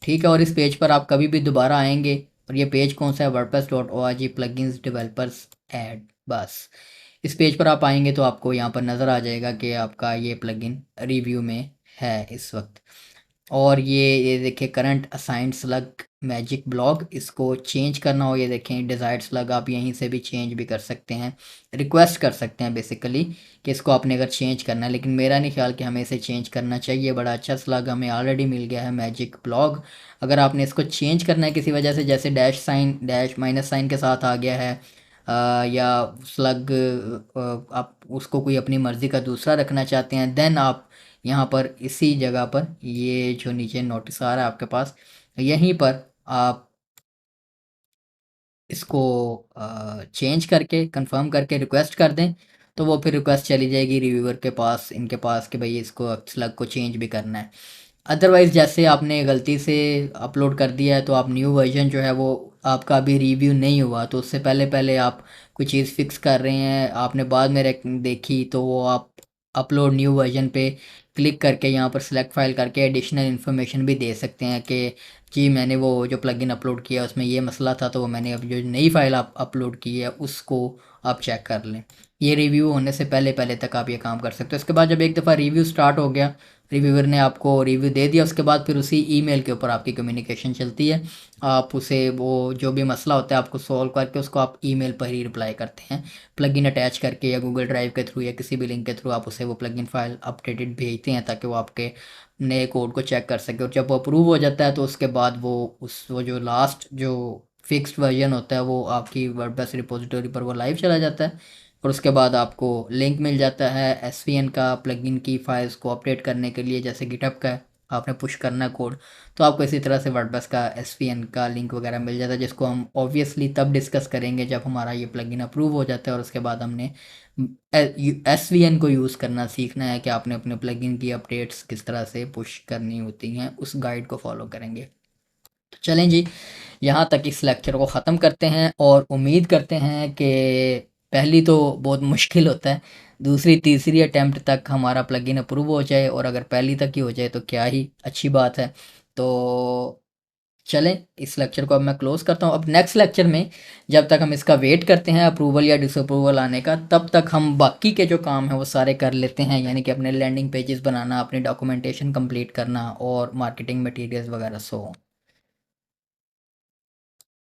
ठीक है, और इस पेज पर आप कभी भी दोबारा आएंगे, और ये पेज कौन सा है, wordpress.org plugins developers ऐड, बस इस पेज पर आप आएंगे तो आपको यहाँ पर नज़र आ जाएगा कि आपका ये प्लगइन रिव्यू में है इस वक्त। और ये देखिए, current assigned slug magic blog, इसको चेंज करना हो, ये देखें डिज़ायर्ड स्लग, आप यहीं से भी चेंज भी कर सकते हैं, रिक्वेस्ट कर सकते हैं बेसिकली कि इसको आपने अगर चेंज करना है। लेकिन मेरा नहीं ख्याल कि हमें इसे चेंज करना चाहिए, बड़ा अच्छा स्लग हमें ऑलरेडी मिल गया है मैजिक ब्लॉग। अगर आपने इसको चेंज करना है किसी वजह से, जैसे dash sign, dash minus sign के साथ आ गया है, या स्लग आप उसको कोई अपनी मर्ज़ी का दूसरा रखना चाहते हैं, देन आप यहाँ पर इसी जगह पर, ये जो नीचे नोटिस आ रहा है आपके पास, यहीं पर आप इसको चेंज करके कंफर्म करके रिक्वेस्ट कर दें, तो वो फिर रिक्वेस्ट चली जाएगी रिव्यूअर के पास, इनके पास, कि भाई इसको स्लग को चेंज भी करना है। अदरवाइज़ जैसे आपने गलती से अपलोड कर दिया है, तो आप न्यू वर्जन जो है वो आपका अभी रिव्यू नहीं हुआ, तो उससे पहले पहले आप कोई चीज़ फिक्स कर रहे हैं, आपने बाद में देखी, तो वो आप अपलोड न्यू वर्जन पे क्लिक करके यहाँ पर सिलेक्ट फाइल करके एडिशनल इन्फॉर्मेशन भी दे सकते हैं कि जी मैंने वो जो प्लगइन अपलोड किया उसमें ये मसला था, तो वो मैंने अब जो नई फाइल आप अपलोड की है उसको आप चेक कर लें। ये रिव्यू होने से पहले पहले तक आप ये काम कर सकते हो। उसके बाद जब एक दफ़ा रिव्यू स्टार्ट हो गया, रिव्यूअर ने आपको रिव्यू दे दिया, उसके बाद फिर उसी ईमेल के ऊपर आपकी कम्युनिकेशन चलती है। आप उसे वो जो भी मसला होता है आपको सॉल्व करके उसको आप ईमेल पर ही रिप्लाई करते हैं, प्लगइन अटैच करके या गूगल ड्राइव के थ्रू या किसी भी लिंक के थ्रू आप उसे वो प्लगइन फाइल अपडेटेड भेजते हैं, ताकि वो आपके नए कोड को चेक कर सके। और जब वो अप्रूव हो जाता है तो उसके बाद वो जो लास्ट जो फिक्स्ड वर्जन होता है वो आपकी वर्डप्रेस रिपोजिटरी पर वो लाइव चला जाता है। और उसके बाद आपको लिंक मिल जाता है एसवीएन का, प्लगइन की फाइल्स को अपडेट करने के लिए, जैसे गिटहब का है, आपने पुश करना है कोड, तो आपको इसी तरह से वर्डप्रेस का एसवीएन का लिंक वगैरह मिल जाता है, जिसको हम ऑब्वियसली तब डिस्कस करेंगे जब हमारा ये प्लगइन अप्रूव हो जाता है, और उसके बाद हमने एसवीएन को यूज़ करना सीखना है कि आपने अपने प्लगइन की अपडेट्स किस तरह से पुश करनी होती हैं, उस गाइड को फॉलो करेंगे। तो चलें जी, यहाँ तक इस लेक्चर को ख़त्म करते हैं, और उम्मीद करते हैं कि पहली तो बहुत मुश्किल होता है, दूसरी तीसरी अटैम्प्ट तक हमारा प्लगइन अप्रूव हो जाए, और अगर पहली तक ही हो जाए तो क्या ही अच्छी बात है। तो चलें, इस लेक्चर को अब मैं क्लोज़ करता हूँ। अब नेक्स्ट लेक्चर में जब तक हम इसका वेट करते हैं अप्रूवल या डिसअप्रूवल आने का, तब तक हम बाकी के जो काम हैं वो सारे कर लेते हैं, यानी कि अपने लैंडिंग पेजेस बनाना, अपनी डॉक्यूमेंटेशन कंप्लीट करना, और मार्केटिंग मटेरियल्स वगैरह। सो